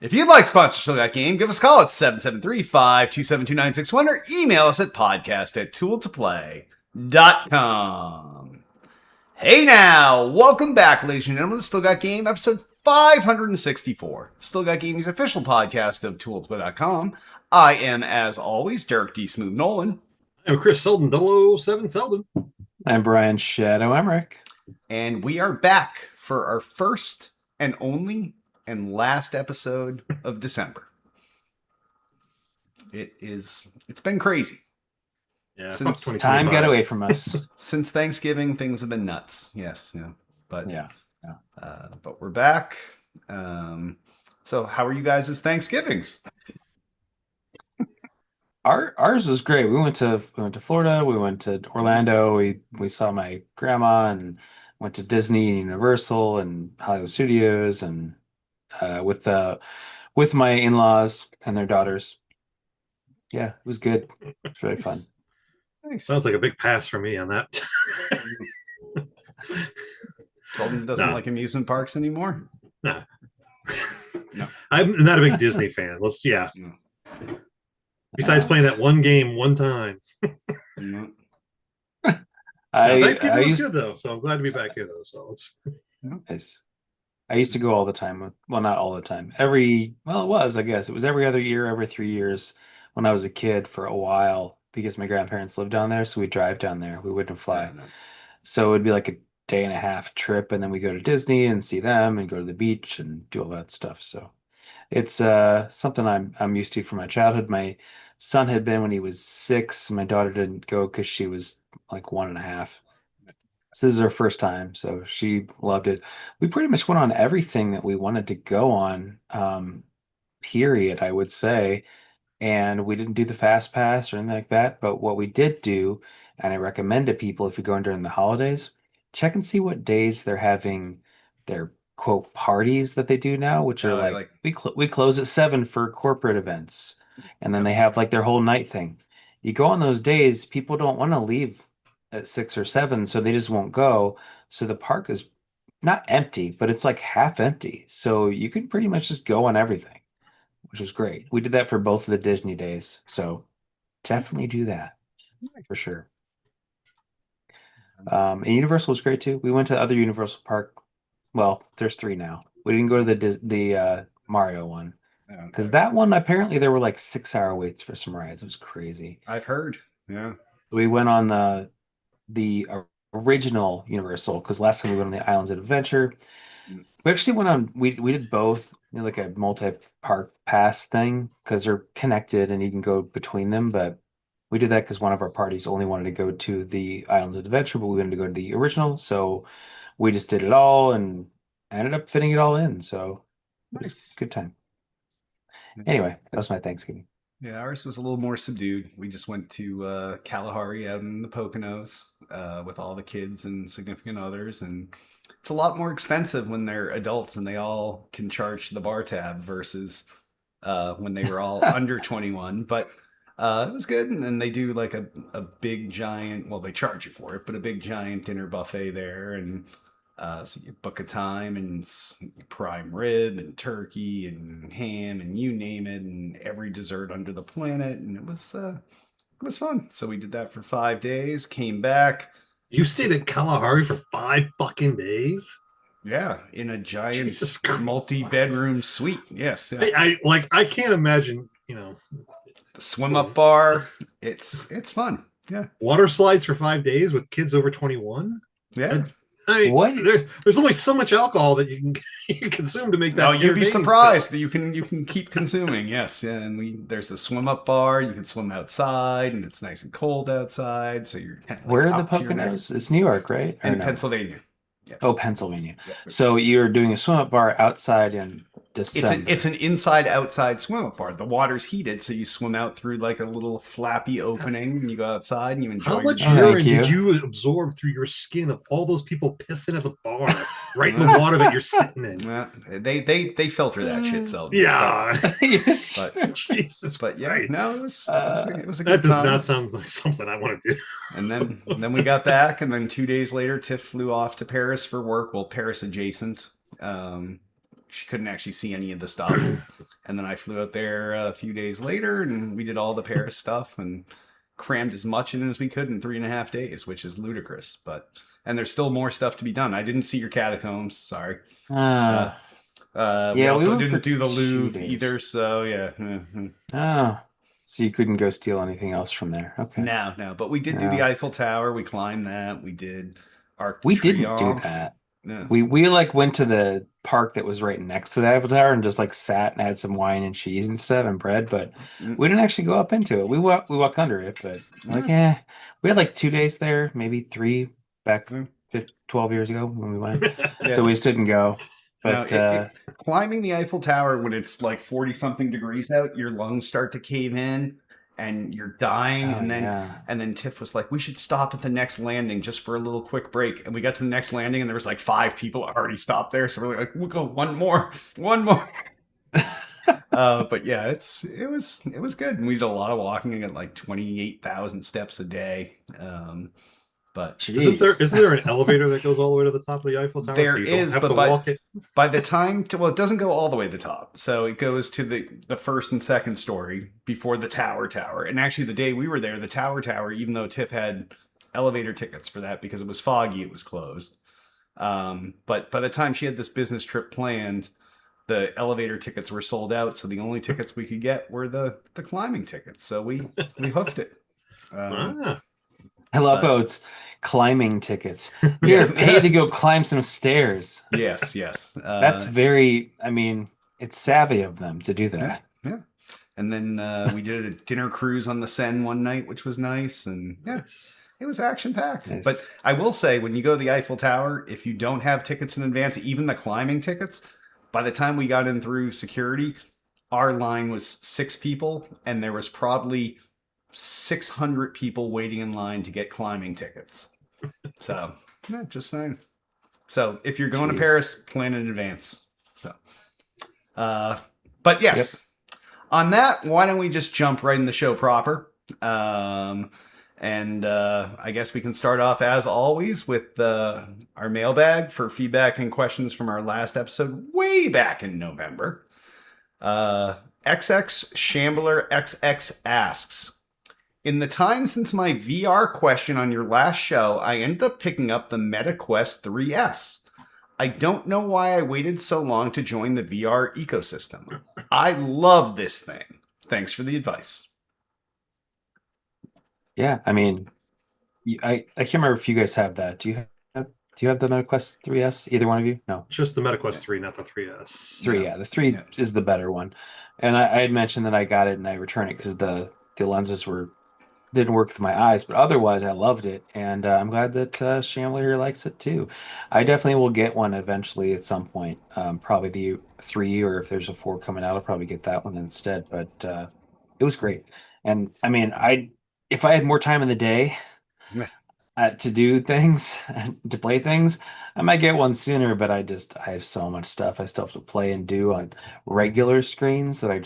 If you'd like to sponsor Still Got Game, give us a call at 773-527-2961 or email us at podcast@tooltoplay.com. Hey now, welcome back, ladies and gentlemen, to Still Got Game, episode 564. Still Got Gaming's official podcast of tooltoplay.com. I am, as always, Derek D. Smooth Nolan. I'm Chris Selden, 007 Selden. I'm Brian Shadow Emmerich. And we are back for our first and only and last episode of December. It's been crazy. Yeah, Since time got away from us. Since Thanksgiving, things have been nuts. Yes, yeah. But yeah. But we're back. So how are you guys' Thanksgivings? Ours was great. We went to Florida. We went to Orlando. We saw my grandma and went to Disney and Universal and Hollywood Studios and with my in-laws and their daughters. Yeah, it was good. It's really fun. Nice. Sounds like a big pass for me on that. Golden doesn't like amusement parks anymore? Nah. No. I'm not a big Disney fan. No. Besides playing that one game one time. No. Thanksgiving was good though, so I'm glad to be back here though. So let's. Nice. I used to go all the time. Well, not all the time. It was every other year, every 3 years when I was a kid for a while because my grandparents lived down there. So we'd drive down there. We wouldn't fly. Yeah, nice. So it'd be like a day and a half trip. And then we go to Disney and see them and go to the beach and do all that stuff. So it's something I'm used to from my childhood. My son had been when he was 6. My daughter didn't go because she was like 1.5. So this is her first time, so she loved it. We pretty much went on everything that we wanted to go on, period, I would say. And we didn't do the fast pass or anything like that. But what we did do, and I recommend to people if you're going during the holidays, check and see what days they're having their quote parties that they do now, which are we close at 7 for corporate events, and then they have like their whole night thing. You go on those days, people don't want to leave at 6 or 7, so they just won't go. So the park is not empty, but it's like half empty. So you can pretty much just go on everything, which was great. We did that for both of the Disney days. So definitely do that for sure. And Universal was great too. We went to the other Universal park. Well, there's 3 now. We didn't go to the Mario one because that one apparently there were like 6-hour waits for some rides. It was crazy. I've heard. Yeah. We went on the original Universal because last time we went on the Islands of Adventure. We actually went on. We did both, like a multi-park pass thing because they're connected and you can go between them. But we did that because one of our parties only wanted to go to the Islands of Adventure, but we wanted to go to the original, so we just did it all and ended up fitting it all in. So it was a good time. Anyway, that was my Thanksgiving. Yeah, ours was a little more subdued. We just went to Kalahari out in the Poconos with all the kids and significant others, and it's a lot more expensive when they're adults and they all can charge the bar tab versus when they were all under 21. But it was good, and then they do like a big giant. Well, they charge you for it, but a big giant dinner buffet there, and so you book a time and it's prime rib and turkey and ham and you name it and every dessert under the planet, and it was fun. So we did that for 5 days. Came back. You stayed at Kalahari for 5 fucking days? Yeah, in a giant multi-bedroom suite. Yes. Yeah. I can't imagine. The swim up bar. It's fun. Yeah. Water slides for 5 days with kids over 21. Yeah. What? There's only so much alcohol that you can consume to make that. No, you'd be surprised that you can keep consuming. Yes, yeah, and there's a swim up bar. You can swim outside, and it's nice and cold outside. So you're kind of where are the Poconos? It's New York, right? In Pennsylvania. Yeah. Oh, Pennsylvania. Yeah. So you're doing a swim up bar outside in December. It's an inside-outside swim up bar. The water's heated, so you swim out through like a little flappy opening, and you go outside and you enjoy. How much urine did you absorb through your skin of all those people pissing at the bar, right in the water that you're sitting in? They filter that shit, so yeah. But Jesus, but yeah, no, it was a good time. That does not sound like something I want to do. And then we got back, and then 2 days later, Tiff flew off to Paris for work. Well, Paris adjacent. She couldn't actually see any of the stuff. And then I flew out there a few days later, and we did all the Paris stuff and crammed as much in as we could in 3.5 days, which is ludicrous. But and there's still more stuff to be done. I didn't see your catacombs. Sorry. Uh, we Yeah, we also went for didn't do the 2 Louvre days. either. So yeah. Mhm. Oh, so you couldn't go steal anything else from there. Okay. No, no. But we did do the No, Eiffel Tower. We climbed that. We did Arc de we didn't do Triomphe. that. Yeah. We like went to the park that was right next to the Eiffel Tower and just like sat and had some wine and cheese and stuff and bread, but Mm, we didn't actually go up into it. We walked under it, but like we had like 2 days there, maybe three back mm, 12 years ago when we went. yeah. So we just didn't go. No, But climbing the Eiffel Tower when it's like 40 something degrees out, your lungs start to cave in and you're dying. oh yeah. And then Tiff was like, we should stop at the next landing just for a little quick break. And we got to the next landing and there was like 5 people already stopped there. So we're like, we'll go one more, one more. But yeah, it was good. And we did a lot of walking. I got like 28,000 steps a day. But Jeez. Isn't there an elevator that goes all the way to the top of the Eiffel Tower? there So you don't is, have but to walk it. by the time well, it doesn't go all the way to the top. So it goes to the first and second story before the tower. And actually the day we were there, the tower, even though Tiff had elevator tickets for that because it was foggy, it was closed. But by the time she had this business trip planned, the elevator tickets were sold out. So the only tickets we could get were the climbing tickets. So we hoofed it. Ah, I love but how it's climbing tickets. Here, yes, pay to go climb some stairs. yes. That's very, I mean, it's savvy of them to do Yeah, that. yeah. And then we did a dinner cruise on the Seine one night, which was nice. And yeah, nice. it was action packed. But Nice. I will say, when you go to the Eiffel Tower, if you don't have tickets in advance, even the climbing tickets, by the time we got in through security, our line was 6 people, and there was probably 600 people waiting in line to get climbing tickets. So, yeah, just saying. So, if you're going to Jeez. Paris, plan in advance. So, but Yep. yes, on that, why don't we just jump right in the show proper? And I guess we can start off as always with our mailbag for feedback and questions from our last episode way back in November. XX Shambler XX asks, in the time since my VR question on your last show, I ended up picking up the MetaQuest 3S. I don't know why I waited so long to join the VR ecosystem. I love this thing. Thanks for the advice. Yeah, I mean, I can't remember if you guys have that. Do you have the MetaQuest 3S? Either one of you? No. Just the MetaQuest 3, not the 3S. 3, Yeah. yeah. The 3 Yeah. is the better one. And I had mentioned that I got it and I returned it because the lenses didn't work with my eyes, but otherwise I loved it. And I'm glad that Shambler here likes it too. I definitely will get one eventually at some point. Probably the 3, or if there's a 4 coming out, I'll probably get that one instead. But it was great. And I mean, if I had more time in the day Yeah. to do things, to play things, I might get one sooner, but I have so much stuff I still have to play and do on regular screens that I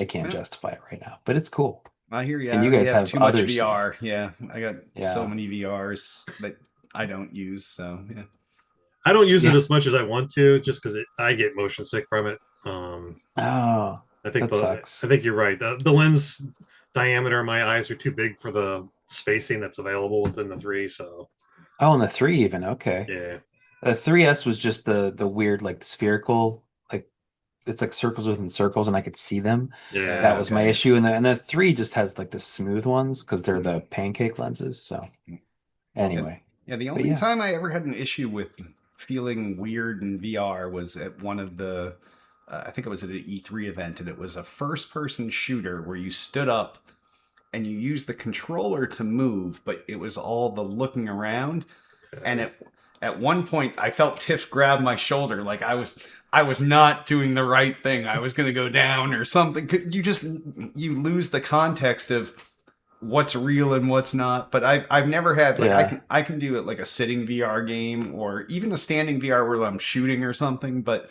can't Yeah. justify it right now. But it's cool. I hear you. And you I guys have have too much other VR. Yeah, I got so Yeah. many VRs that I don't use. So yeah. I don't use it Yeah. as much as I want to, just because I get motion sick from it. Oh, I think that sucks. I think you're right. The lens diameter in my eyes are too big for the spacing that's available within the 3. So Oh, and the 3 even. Okay. yeah, The 3S was just the weird, like the spherical, like it's like circles within circles, and I could see them. yeah. That was my Okay. issue. And the 3 just has like the smooth ones because they're the pancake lenses. So anyway, Yeah, the but only yeah. time I ever had an issue with feeling weird in VR was at one of the, I think it was at an E3 event, and it was a first person shooter where you stood up and you used the controller to move, but it was all the looking around. And at one point, I felt Tiff grab my shoulder, like I was not doing the right thing. I was going to go down or something. You lose the context of what's real and what's not. But I've never had like Yeah. I can do it like a sitting VR game or even a standing VR where I'm shooting or something. But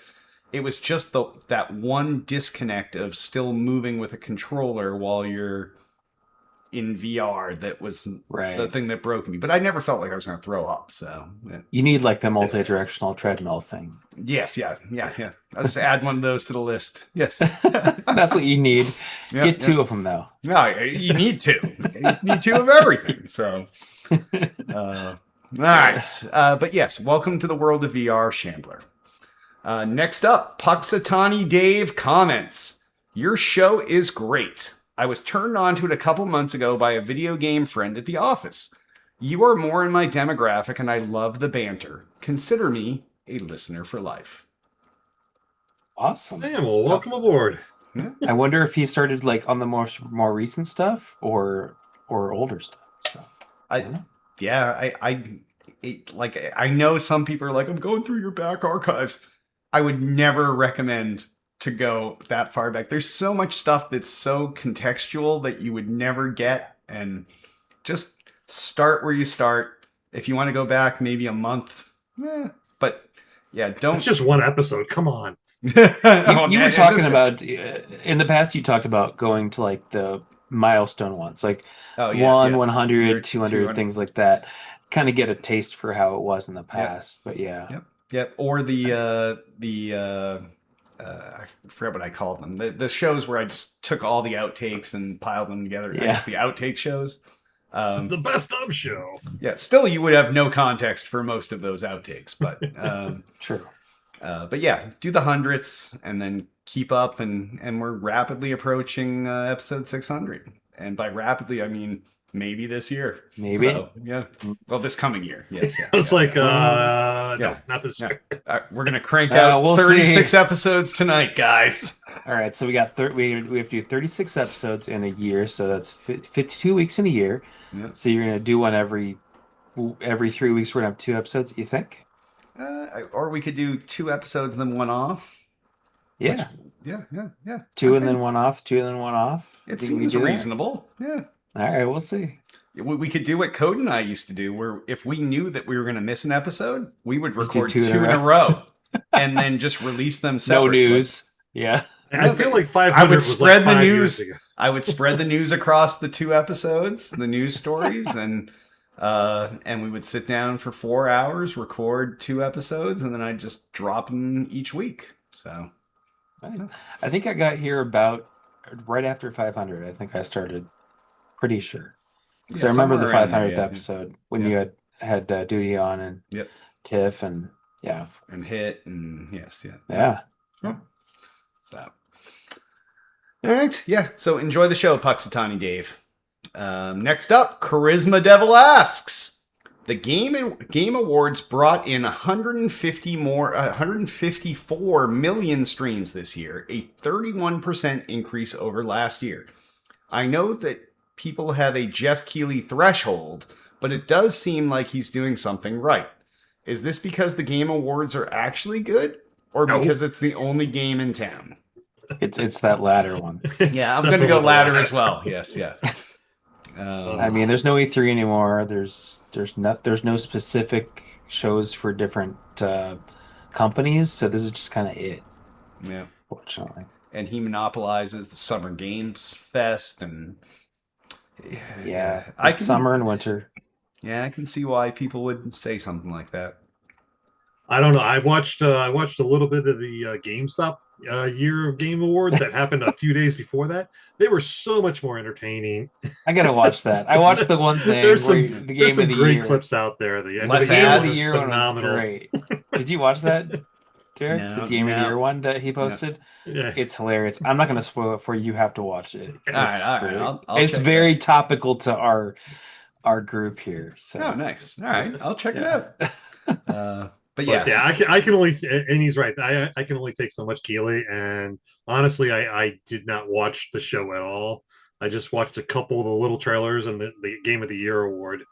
it was just that one disconnect of still moving with a controller while you're in VR that was Right. the thing that broke me. But I never felt like I was going to throw up. So You need like the multi-directional treadmill thing. yes, yeah. I'll just add one of those to the list. Yes. That's what you need. Yeah, Get two of them though. No, you need two. You need two of everything. So, all right. But yes, welcome to the world of VR, Shambler. Next up, Puxatani Dave comments. Your show is great. I was turned on to it a couple months ago by a video game friend at the office. You are more in my demographic and I love the banter. Consider me a listener for life. Awesome. Hey, well, welcome aboard. I wonder if he started like on the more recent stuff or older stuff. So I know some people are like, I'm going through your back archives. I would never recommend to go that far back. There's so much stuff that's so contextual that you would never get, and just start where you start. If you want to go back maybe a month, but yeah, don't. It's just one episode. Come on. you were talking about in the past. You talked about going to like the milestone ones, like 100, 200, things like that. Kind of get a taste for how it was in the past. But yeah. Yep. Or I forget what I called them. The shows where I just took all the outtakes and piled them together. Yeah. I guess the outtake shows. The best of show. Yeah. Still, you would have no context for most of those outtakes, but True. But yeah, do the hundreds and then keep up, and we're rapidly approaching episode 600. And by rapidly, I mean maybe this year. Maybe. So, yeah. Well, this coming year. Yes. Yeah, It's yeah. no, not this year. We're gonna crank out we'll 36 see. episodes tonight, guys. All right, so we got we have to do 36 episodes in a year, so that's 52 weeks in a year. Yeah. So you're gonna do one every 3 weeks. We're gonna have 2 episodes. You think? Or we could do 2 episodes and then one off. Yeah. Yeah. 2 and then one off. 2 and then one off. It Think we seems do that? reasonable. Yeah. All right, we'll see. We could do what Code and I used to do, where if we knew that we were going to miss an episode, we would Just do record 2 2 in a row and then just release them No separately. news. Yeah. I feel like 500 I would was spread like the 5 news. years ago. I would spread the news across the 2 episodes, the news stories, and we would sit down for 4 hours, record 2 episodes, and then I'd just drop them each week. So I think I got here about right after 500. I think I started. Pretty sure. Because I remember the somewhere around 500th there, episode when you had Duty on and Yep. Tiff and yeah. And Hit and yes, Yeah. So, all right, yeah. So enjoy the show, Puxatani Dave. Next up, Charisma Devil asks: the Game Awards brought in 154 million streams this year, a 31% increase over last year. I know that people have a Jeff Keighley threshold, but it does seem like he's doing something right. Is this because the Game Awards are actually good, or No. because it's the only game in town? It's that latter one. Yeah, I'm going to go ladder as well. Yes, yeah. I mean, there's no E3 anymore. There's no specific shows for different companies, so this is just kind of it. Yeah. Fortunately. And he monopolizes the Summer Games Fest, and Yeah. I It's can, summer and winter. Yeah, I can see why people would say something like that. I don't know. I watched a little bit of the GameStop Year of Game Awards that happened a few days before that. They were so much more entertaining. I gotta watch that. I watched the one thing There's some where the game there's some of the great year. clips out there. The end Less of the The game game of ads. the was year one was phenomenal. great. Did you watch that, Derek? No, The game of no. the year one that he posted? Yeah. It's hilarious. I'm not going to spoil it for you. You have to watch it. All right, It's all right. great. I'll It's check it very topical to our group here. So Oh, nice. All right, I'll check Yeah. it out. But yeah, But yeah, I can only, and he's right. I can only take so much Keeley, and honestly, I did not watch the show at all. I just watched a couple of the little trailers and the Game of the Year award,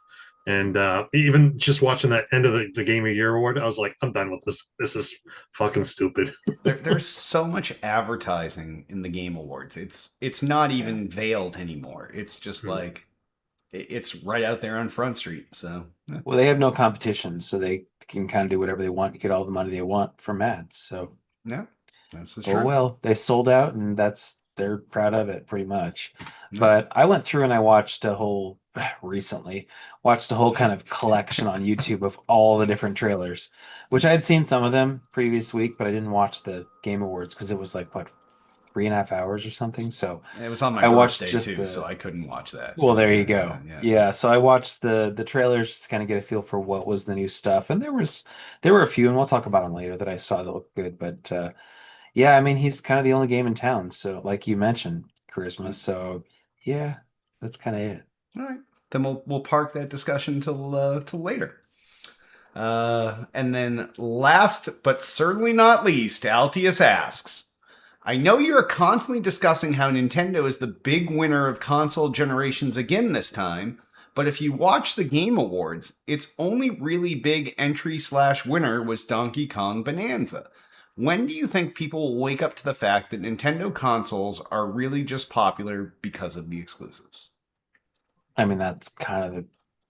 and even just watching that end of the Game of the Year award, I was like, I'm done with this. This is fucking stupid. there's so much advertising in the Game Awards. It's not even veiled anymore. It's just Mhm. like it's right out there on Front Street. So yeah. well, they have no competition, so they can kind of do whatever they want, get all the money they want from ads. So Yeah, that's just oh true. well, they sold out, and that's they're proud of it pretty much. Yeah. But I went through and I watched a whole recently watched a whole kind of collection on YouTube of all the different trailers, which I had seen some of them previous week, but I didn't watch the Game Awards because it was like what 3.5 hours or something. So It was on my I watched birthday just too, the- so I couldn't watch that. well, there you go. Yeah. Yeah, so I watched the trailers to kind of get a feel for what was the new stuff, and there were a few, and we'll talk about them later that I saw that looked good. But yeah, I mean, he's kind of the only game in town, so like you mentioned, charisma. So yeah, that's kind of it. All right. Then we'll park that discussion till later. And then last but certainly not least, Altius asks, I know you're constantly discussing how Nintendo is the big winner of console generations again this time, but if you watch the Game Awards, its only really big entry/winner was Donkey Kong Bonanza. When do you think people will wake up to the fact that Nintendo consoles are really just popular because of the exclusives? I mean, that's kind of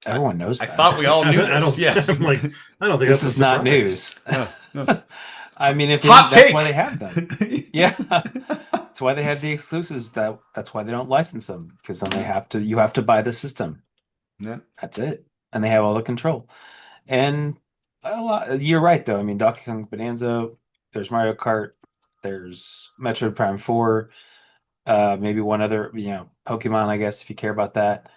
everyone knows I that. thought we all knew I this. don't. Yes. I'm like, I don't think This that's is a not surprise. news. I mean, if you, Hot that's take. why they have them. Yeah, that's why they have the exclusives. That's why they don't license them, because then you have to buy the system. Yeah. That's it, and they have all the control. And you're right, though. I mean, Donkey Kong Bonanza. There's Mario Kart. There's Metroid Prime 4. Maybe one other, Pokemon. I guess if you care about that,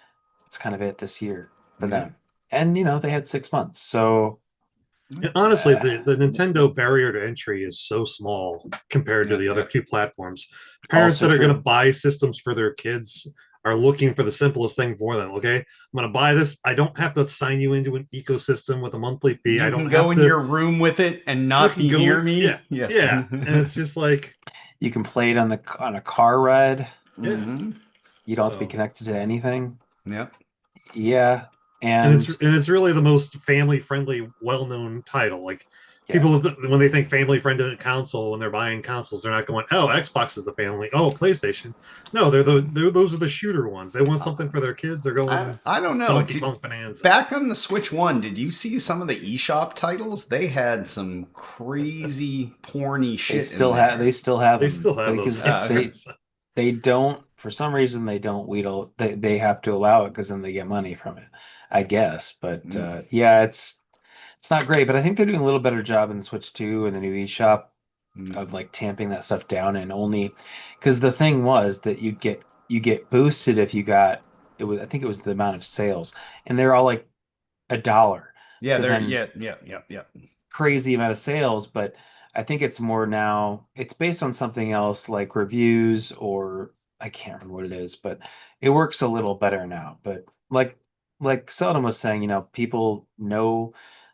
it's kind of it this year for Yeah. them. And they had 6 months, so And honestly, the Nintendo barrier to entry is so small compared to the other two platforms. Parents Also that are going true. to buy systems for their kids are looking for the simplest thing for them. Okay, I'm going to buy this. I don't have to sign you into an ecosystem with a monthly fee. You I can don't go have in to. your room with it and not You be can go- near me. yeah, Yes. Yeah, and it's just like, you can play it on a car ride. Mhm. You don't have to be So- connected to anything. Yep. Yeah, and and it's really the most family friendly, well known title. Like Yeah. people when they think family friendly console, when they're buying consoles, they're not going, "Oh, Xbox is the family. Oh, PlayStation." No, those are the shooter ones. They want something for their kids. They're going I don't know. Donkey Kong Bonanza. Back on the Switch 1, did you see some of the eShop titles? They had some crazy porny shit. they still in have there. they still have They them, still have because those. they don't, for some reason they don't wheedle, they have to allow it because then they get money from it, I guess. But yeah, it's not great, but I think they're doing a little better job in the Switch 2 and the new eShop of like tamping that stuff down, and only because the thing was that you get boosted if you got I think it was the amount of sales, and they're all like $1. Yeah, So they're then- yeah. crazy amount of sales, but I think it's more now, it's based on something else like reviews, or I can't remember what it is, but it works a little better now. But like Seldon was saying, people know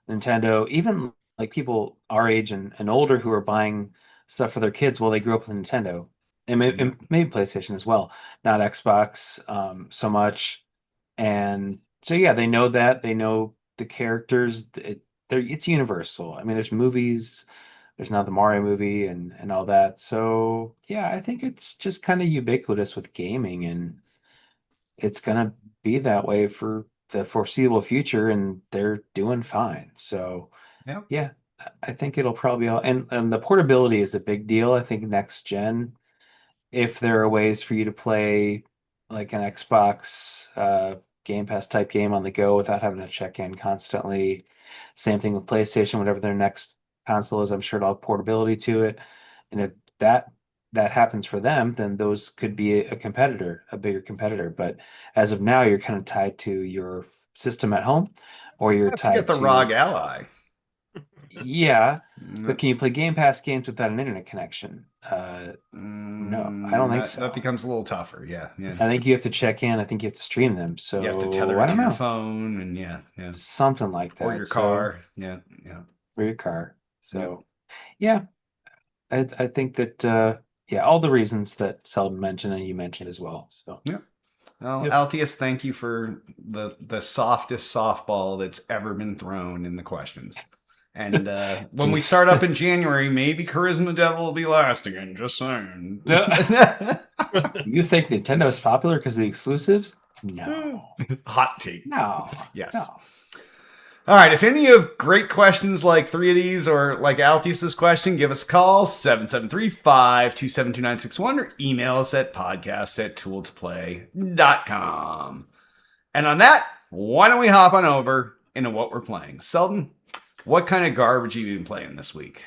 Nintendo, even like people our age and older who are buying stuff for their kids. Well, they grew up with Nintendo, and maybe PlayStation as well, not Xbox so much. And so yeah, they know that, they know the characters. It's universal. I mean, there's movies, there's now the Mario movie and all that. So yeah, I think it's just kind of ubiquitous with gaming, and it's gonna be that way for the foreseeable future, and they're doing fine. So Yep. yeah, I think it'll probably all, and the portability is a big deal. I think next gen, if there are ways for you to play like an Xbox Game Pass type game on the go without having to check in constantly. Same thing with PlayStation, whatever their next console is, I'm sure it'll have portability to it. And if that happens for them, then those could be a competitor, a bigger competitor. But as of now, you're kind of tied to your system at home, or you're Let's tied get the to ROG Ally. Yeah, but can you play Game Pass games without an internet connection? No, I don't think so. That becomes a little tougher. Yeah. I think you have to check in. I think you have to stream them. So You have to tether I it to don't your know. phone and yeah. Something like that. Or your So- car. Yeah. or your car. So yeah, I think that all the reasons that Seldon mentioned and you mentioned as well. So Well, Yep. Altius, thank you for the softest softball that's ever been thrown in the questions. And when we start up in January, maybe Charisma Devil will be last again. Just saying. you think Nintendo is popular because of the exclusives? No, Hot take. no, Yes. no. All right, if any of great questions like 3 of these or like Altius's question, give us a call, 773-527-2961, or email us at podcast@tooltoplay.com. And on that, why don't we hop on over into what we're playing? Selden, what kind of garbage have you been playing this week?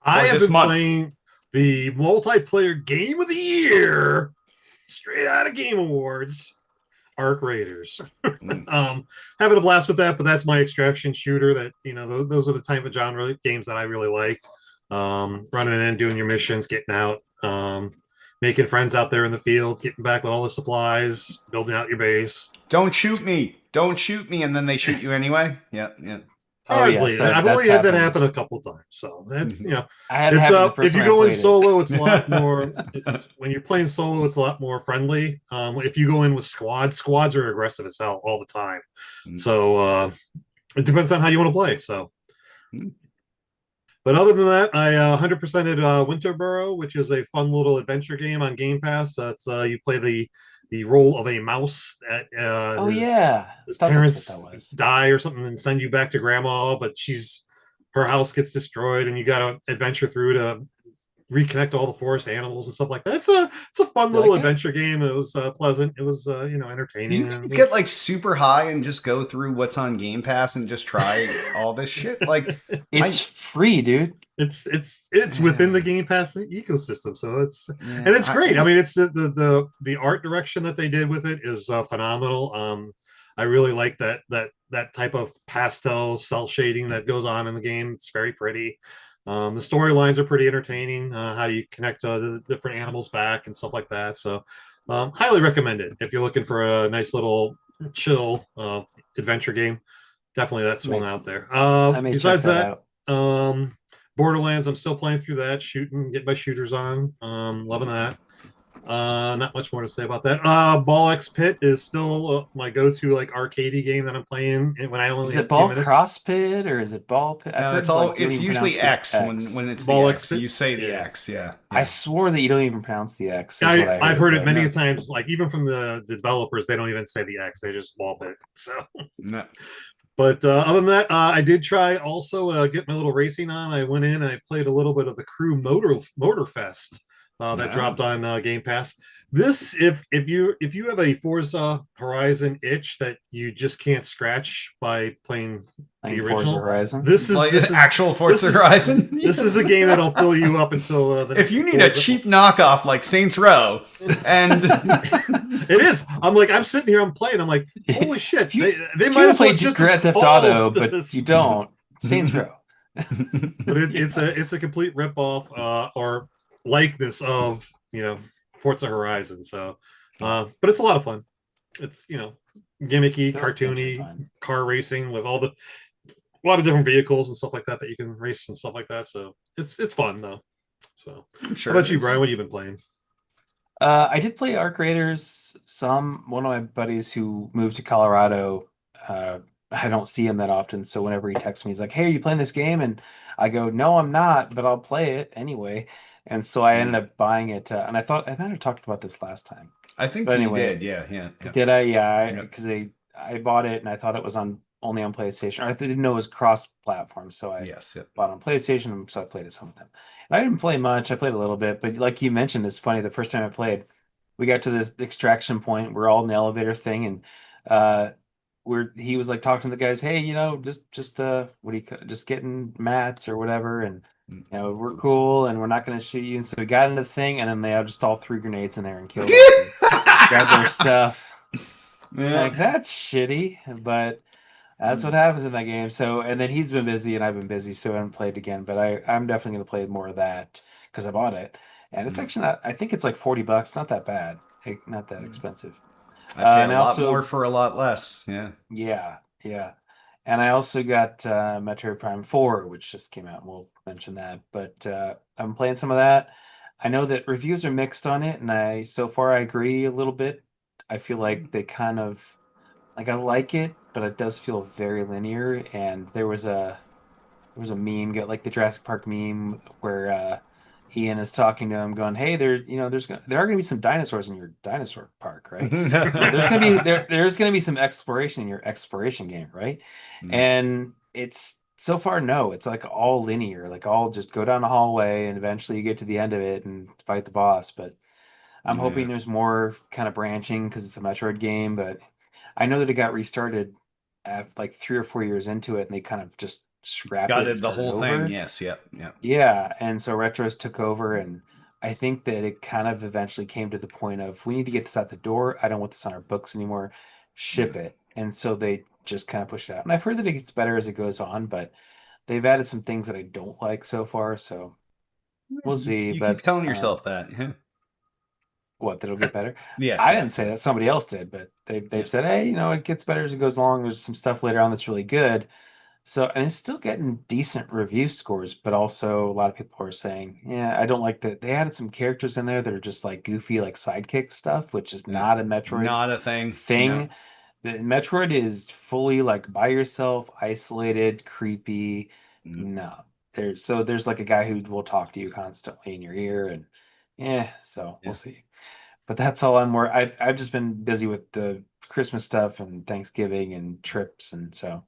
I Or have this been month? playing the multiplayer game of the year, straight out of Game Awards, Arc Raiders. Having a blast with that, but that's my extraction shooter. That those are the type of genre games that I really like. Running in, doing your missions, getting out, making friends out there in the field, getting back with all the supplies, building out your base. Don't shoot me. Don't shoot me. And then they shoot you anyway. Yep. Oh, yeah, Hardly. so I've that's only had that happened. happen a couple times, so that's I had it happen the first if you time I go in played it. solo, it's a lot more. It's when you're playing solo, it's a lot more friendly. If you go in with squads are aggressive as hell all the time. So it depends on how you want to play. So, but other than that, I 100%ed Winterboro, which is a fun little adventure game on Game Pass. That's you play the role of a mouse that Oh yeah, his thought that's parents what that was. die or something and send you back to grandma, but her house gets destroyed and you got to adventure through to reconnect all the forest animals and stuff like that. It's a fun You little like it? adventure game. It was pleasant. It was Do entertaining. you And guys it get was- like super high and just go through what's on Game Pass and just try all this shit? Like, It's free, dude. it's within the Game Pass ecosystem, so it's yeah, and it's great. I mean, it's the art direction that they did with it is phenomenal. I really like that type of pastel cell shading that goes on in the game. It's very pretty. The storylines are pretty entertaining. How do you connect the different animals back and stuff like that? So, highly recommend it if you're looking for a nice little chill adventure game. Definitely, that's one out there. I may check Besides that that, out. Borderlands, I'm still playing through that, shooting, get my shooters on. Loving that. Not much more to say about that. Ball X Pit is still my go-to like arcadey game that I'm playing when I only Is have it a few ball minutes. cross pit or is it ball pit? I've No, heard it's all. like, you don't It's even usually pronounce the X when it's Ball the X. X. You say the Yeah. X. Yeah. I swore that you don't even pronounce the X. Is what I've heard it but many no. times. Like even from the developers, they don't even say the X; they just ball pit. So. No. But other than that, I did try also get my little racing on. I went in, I played a little bit of the Crew Motor Fest that dropped on Game Pass. This, if you have a Forza Horizon itch that you just can't scratch by playing Like the Forza original, Horizon. this Like is actual Forza Horizon. This is the game that'll fill you up until the If next you need a Forza. cheap knockoff like Saints Row, and It is. I'm sitting here, I'm playing. I'm like, holy shit! If you- they If might you want as to well play just Grand Theft follow Auto, but this. you don't, Saints Row. But it's a complete ripoff or likeness of Forza Horizon. So, but it's a lot of fun. It's gimmicky, Those games are cartoony fun. car racing with a lot of different vehicles and stuff like that you can race and stuff like that. So it's fun though. So I'm sure. how about you, it is. Brian? What have you been playing? I did play Arc Raiders. One of my buddies who moved to Colorado, I don't see him that often. So whenever he texts me, he's like, "Hey, are you playing this game?" And I go, "No, I'm not, but I'll play it anyway." And so I ended up buying it. And I thought I might have talked about this last time. I think But you anyway, did. Yeah. Did I? Yeah, Yep. because I bought it and I thought it was only on PlayStation. Or I didn't know it was cross-platform, so I Yes. Yep. bought on PlayStation, so I played it some of them. And I didn't play much. I played a little bit, but like you mentioned, it's funny. The first time I played, we got to this extraction point. We're all in the elevator thing, and he was like talking to the guys. Hey, just just getting mats or whatever, and we're cool, and we're not going to shoot you. And so we got into the thing, and then they just all threw grenades in there and killed us, and grabbed their stuff. Yeah. Like that's shitty, but that's what happens in that game. So, and then he's been busy and I've been busy, so I haven't played again. But I'm definitely going to play more of that because I bought it, and it's actually not. I think it's like $40. Not that bad. Not that expensive. I pay and a lot also- more for a lot less. Yeah. Yeah. And I also got Metroid Prime 4, which just came out, and we'll mention that. But I'm playing some of that. I know that reviews are mixed on it, and so far I agree a little bit. I feel like they kind of like I like it, but it does feel very linear. And there was a meme, like the Jurassic Park meme, where Ian is talking to him, going, "Hey, there are gonna be some dinosaurs in your dinosaur park, right? So there's gonna be some exploration in your exploration game, right?" Mm. And it's so far no, it's like all linear, like all just go down a hallway and eventually you get to the end of it and fight the boss. But I'm hoping Yeah. there's more kind of branching because it's a Metroid game. But I know that it got restarted at like 3 or 4 years into it, and they kind of just scrapped it and Gutted the started whole thing. over. Yes. Yep. Yep. Yeah, and so Retros took over, and I think that it kind of eventually came to the point of we need to get this out the door. I don't want this on our books anymore. Ship Yeah. it. And so they just kind of pushed it out. And I've heard that it gets better as it goes on, but they've added some things that I don't like so far, so we'll see. You keep But telling yourself that. Yeah. what, that'll get better? Yes. I Yeah. didn't say that, somebody else did, but Yeah. they've said, hey, it gets better as it goes along. There's some stuff later on that's really good. So, and it's still getting decent review scores, but also a lot of people are saying, yeah, I don't like that. They added some characters in there that are just like goofy, like sidekick stuff, which is Yeah. not a Metroid Not a thing. No. thing. The Metroid is fully like by yourself, isolated, creepy. Mm. No, there's like a guy who will talk to you constantly in your ear, and yeah, so we'll Yeah. see. But that's all I've just been busy with the Christmas stuff and Thanksgiving and trips, and so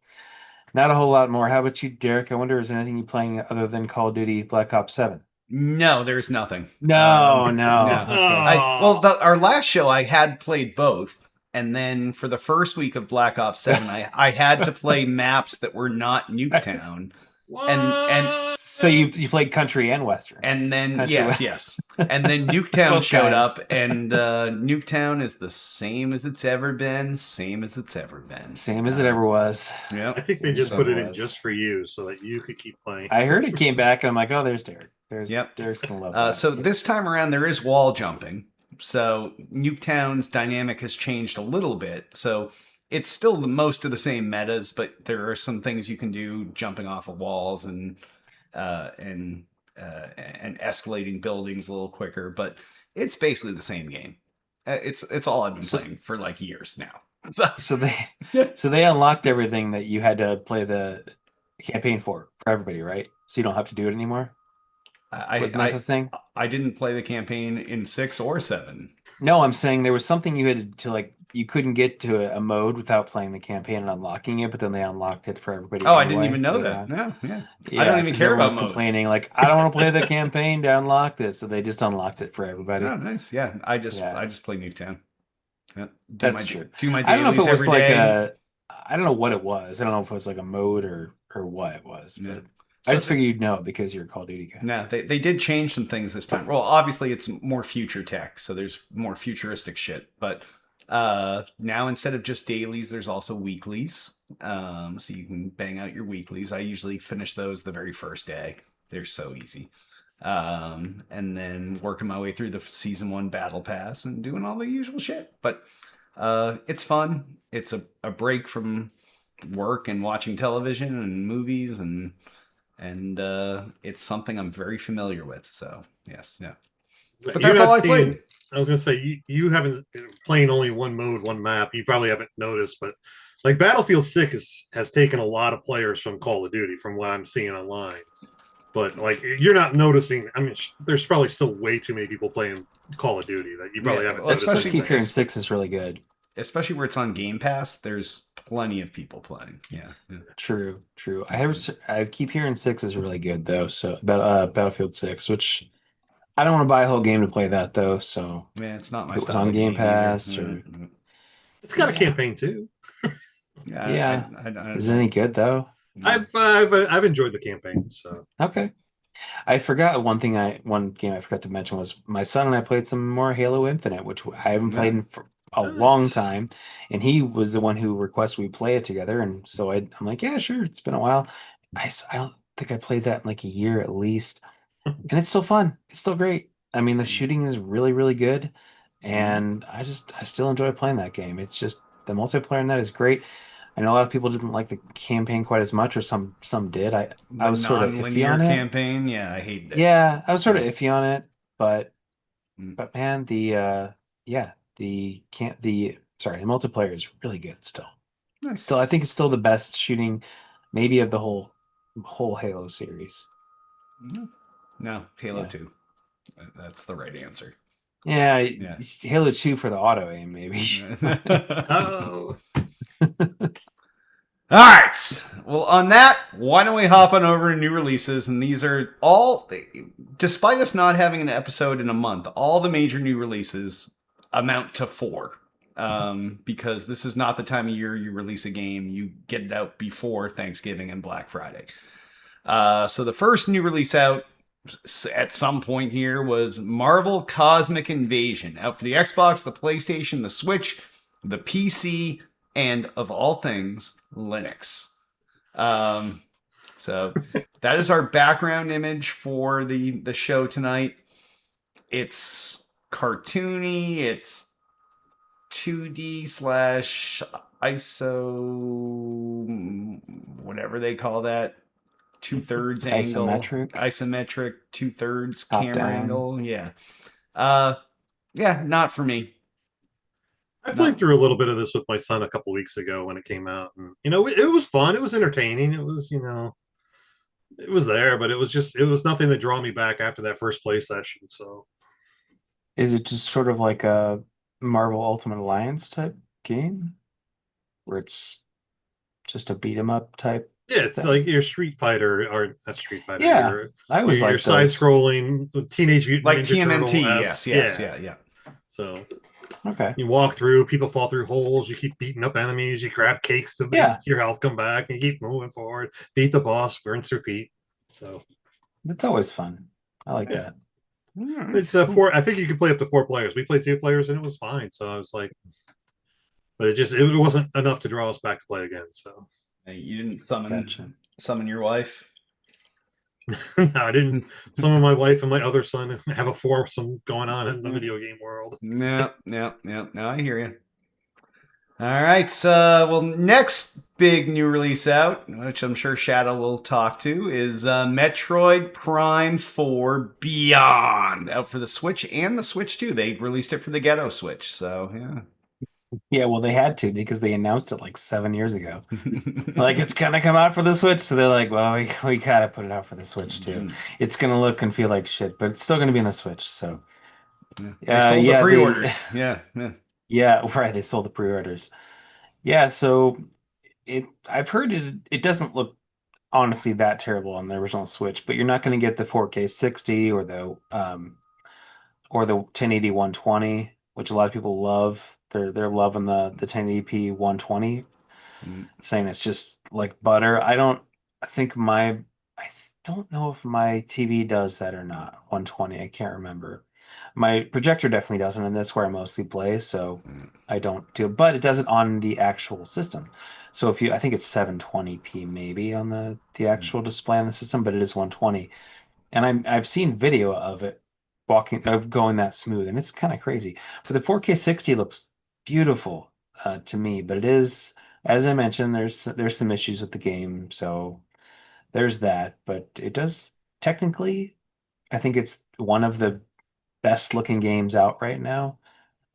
not a whole lot more. How about you, Derek? I wonder, is there anything you playing other than Call of Duty Black Ops 7? No, there's nothing. No, No. no. Okay. Our last show I had played both, and then for the first week of Black Ops 7, I had to play maps that were not Nuketown. And So you played country and western. and then Country yes, West. yes. And then Nuketown Both showed kinds. up, and Nuketown is the same as it's ever been, same as it's ever been. Same as it ever was. Yep. I think they just So put it it in was. just for you so that you could keep playing. I heard it came back, and I'm like, oh, there's Derek. Yep. Derek's gonna love that. So this time around, there is wall jumping. So Nuketown's dynamic has changed a little bit. So it's still most of the same metas, but there are some things you can do jumping off of walls and uh, and and escalating buildings a little quicker. But it's basically the same game. It's all I've been playing for like years now. So they unlocked everything that you had to play the campaign for everybody, right? So you don't have to do it anymore. Wasn't that the thing? I didn't play the campaign in 6 or 7. No, I'm saying there was something you had to like. You couldn't get to a mode without playing the campaign and unlocking it, but then they unlocked it for everybody. Oh, I didn't anyway even know later that. on. No, yeah. Yeah, I don't even 'cause care everyone about was modes. complaining like, I don't want to play the campaign to unlock this, so they just unlocked it for everybody. Oh, nice. Yeah, I just Yeah. play Nuketown. Yeah. That's true. Do my I don't know if dailies it was every like day. I don't know what it was. I don't know if it was like a mode or what it was, but Yeah. I just figured you'd know because you're a Call of Duty guy. No, they did change some things this time. Well, obviously it's more future tech, so there's more futuristic shit. But now instead of just dailies, there's also weeklies. So you can bang out your weeklies. I usually finish those the very first day. They're so easy. And then working my way through the season 1 battle pass and doing all the usual shit. But it's fun. It's a break from work and watching television and movies and it's something I'm very familiar with. So yes, yeah. But You that's have all I seen- played. I was gonna say you haven't playing only one mode, one map. You probably haven't noticed, but like Battlefield 6 has taken a lot of players from Call of Duty, from what I'm seeing online. But like you're not noticing. I mean, there's probably still way too many people playing Call of Duty that you probably Yeah, haven't well, noticed. especially Keep anything. hearing 6 is really good. Especially where it's on Game Pass, there's plenty of people playing. Yeah. True. I keep hearing 6 is really good though. So Battlefield 6, which I don't want to buy a whole game to play that though. So Yeah, it's not my It was style on of Game game either. Pass or- Mm. It's got a Yeah. campaign too. Yeah. I is it any good though? I've enjoyed the campaign. So Okay. I forgot one game I forgot to mention was my son and I played some more Halo Infinite, which I haven't played in for a long Nice. time, and he was the one who requested we play it together, and so I'm like, yeah, sure, it's been a while. I don't think I played that in like a year at least, and it's still fun. It's still great. I mean, the shooting is really, really good, and I still enjoy playing that game. It's just the multiplayer in that is great. I know a lot of people didn't like the campaign quite as much, or some did. I The was sort of iffy non-linear on it. campaign. Yeah, I hated it. Yeah, I was sort of iffy on it, but Mm. man, the multiplayer is really good still. Nice. Still, I think it's still the best shooting, maybe of the whole Halo series. No, Halo Yeah. 2. That's the right answer. Yeah, Yeah. Halo 2 for the auto aim, maybe. Oh, All right. Well, on that, why don't we hop on over to new releases? And these are all, despite us not having an episode in a month, all the major new releases amount to 4. Because this is not the time of year you release a game. You get it out before Thanksgiving and Black Friday. So the first new release out at some point here was Marvel Cosmic Invasion, out for the Xbox, the PlayStation, the Switch, the PC, and of all things, Linux. So that is our background image for the show tonight. It's cartoony. It's 2D slash ISO, whatever they call that. 2/3 angle, isometric 2/3 camera down. angle. Yeah. Not for me. I played through a little bit of this with my son a couple weeks ago when it came out, and it was fun. It was entertaining. It was it was there, but it was nothing that draw me back after that first play session. So Is it just sort of like a Marvel Ultimate Alliance type game, where it's just a beat 'em up type? yeah, it's thing? like your Street Fighter or not Street Fighter. Yeah, I was your like side those. scrolling Teenage Mutant Like Ninja TMNT. Turtle-esque. Yeah. So Okay. you walk through, people fall through holes, you keep beating up enemies, you grab cakes to make your health come back, and you keep moving forward, beat the boss, rinse, repeat. So It's always fun. I like that. it's four. I think you could play up to 4 players. We played 2 players and it was fine. So I was like, but it wasn't enough to draw us back to play again. So You didn't summon Gotcha. your wife? no, I didn't. Some of my wife and my other son have a foursome going on in the video game world. No, I hear you. All right. Well, next big new release out, which I'm sure Shadow will talk to, is Metroid Prime 4 Beyond, out for the Switch and the Switch 2. They've released it for the Ghetto Switch, so yeah. Yeah, well, they had to because they announced it like 7 years ago. Like, it's gonna come out for the Switch, so they're like, well, we gotta put it out for the Switch too. It's gonna look and feel like shit, but it's still gonna be on the Switch. So They sold the pre-orders. Yeah. Yeah, right. They sold the pre-orders. Yeah, so I've heard it doesn't look honestly that terrible on the original Switch, but you're not going to get the 4K 60 or the 1080 120, which a lot of people love. They're loving the 1080p 120, saying it's just like butter. I don't know if my TV does that or not. 120, I can't remember. My projector definitely doesn't, and that's where I mostly play, so I don't do it. But it does it on the actual system. So I think it's 720p maybe on the actual display on the system, but it is 120. And I've seen video of it going that smooth, and it's kind of crazy. For the 4K 60, it looks beautiful to me, but it is, as I mentioned, there's some issues with the game, so there's that. But it does technically, I think it's one of the best looking games out right now.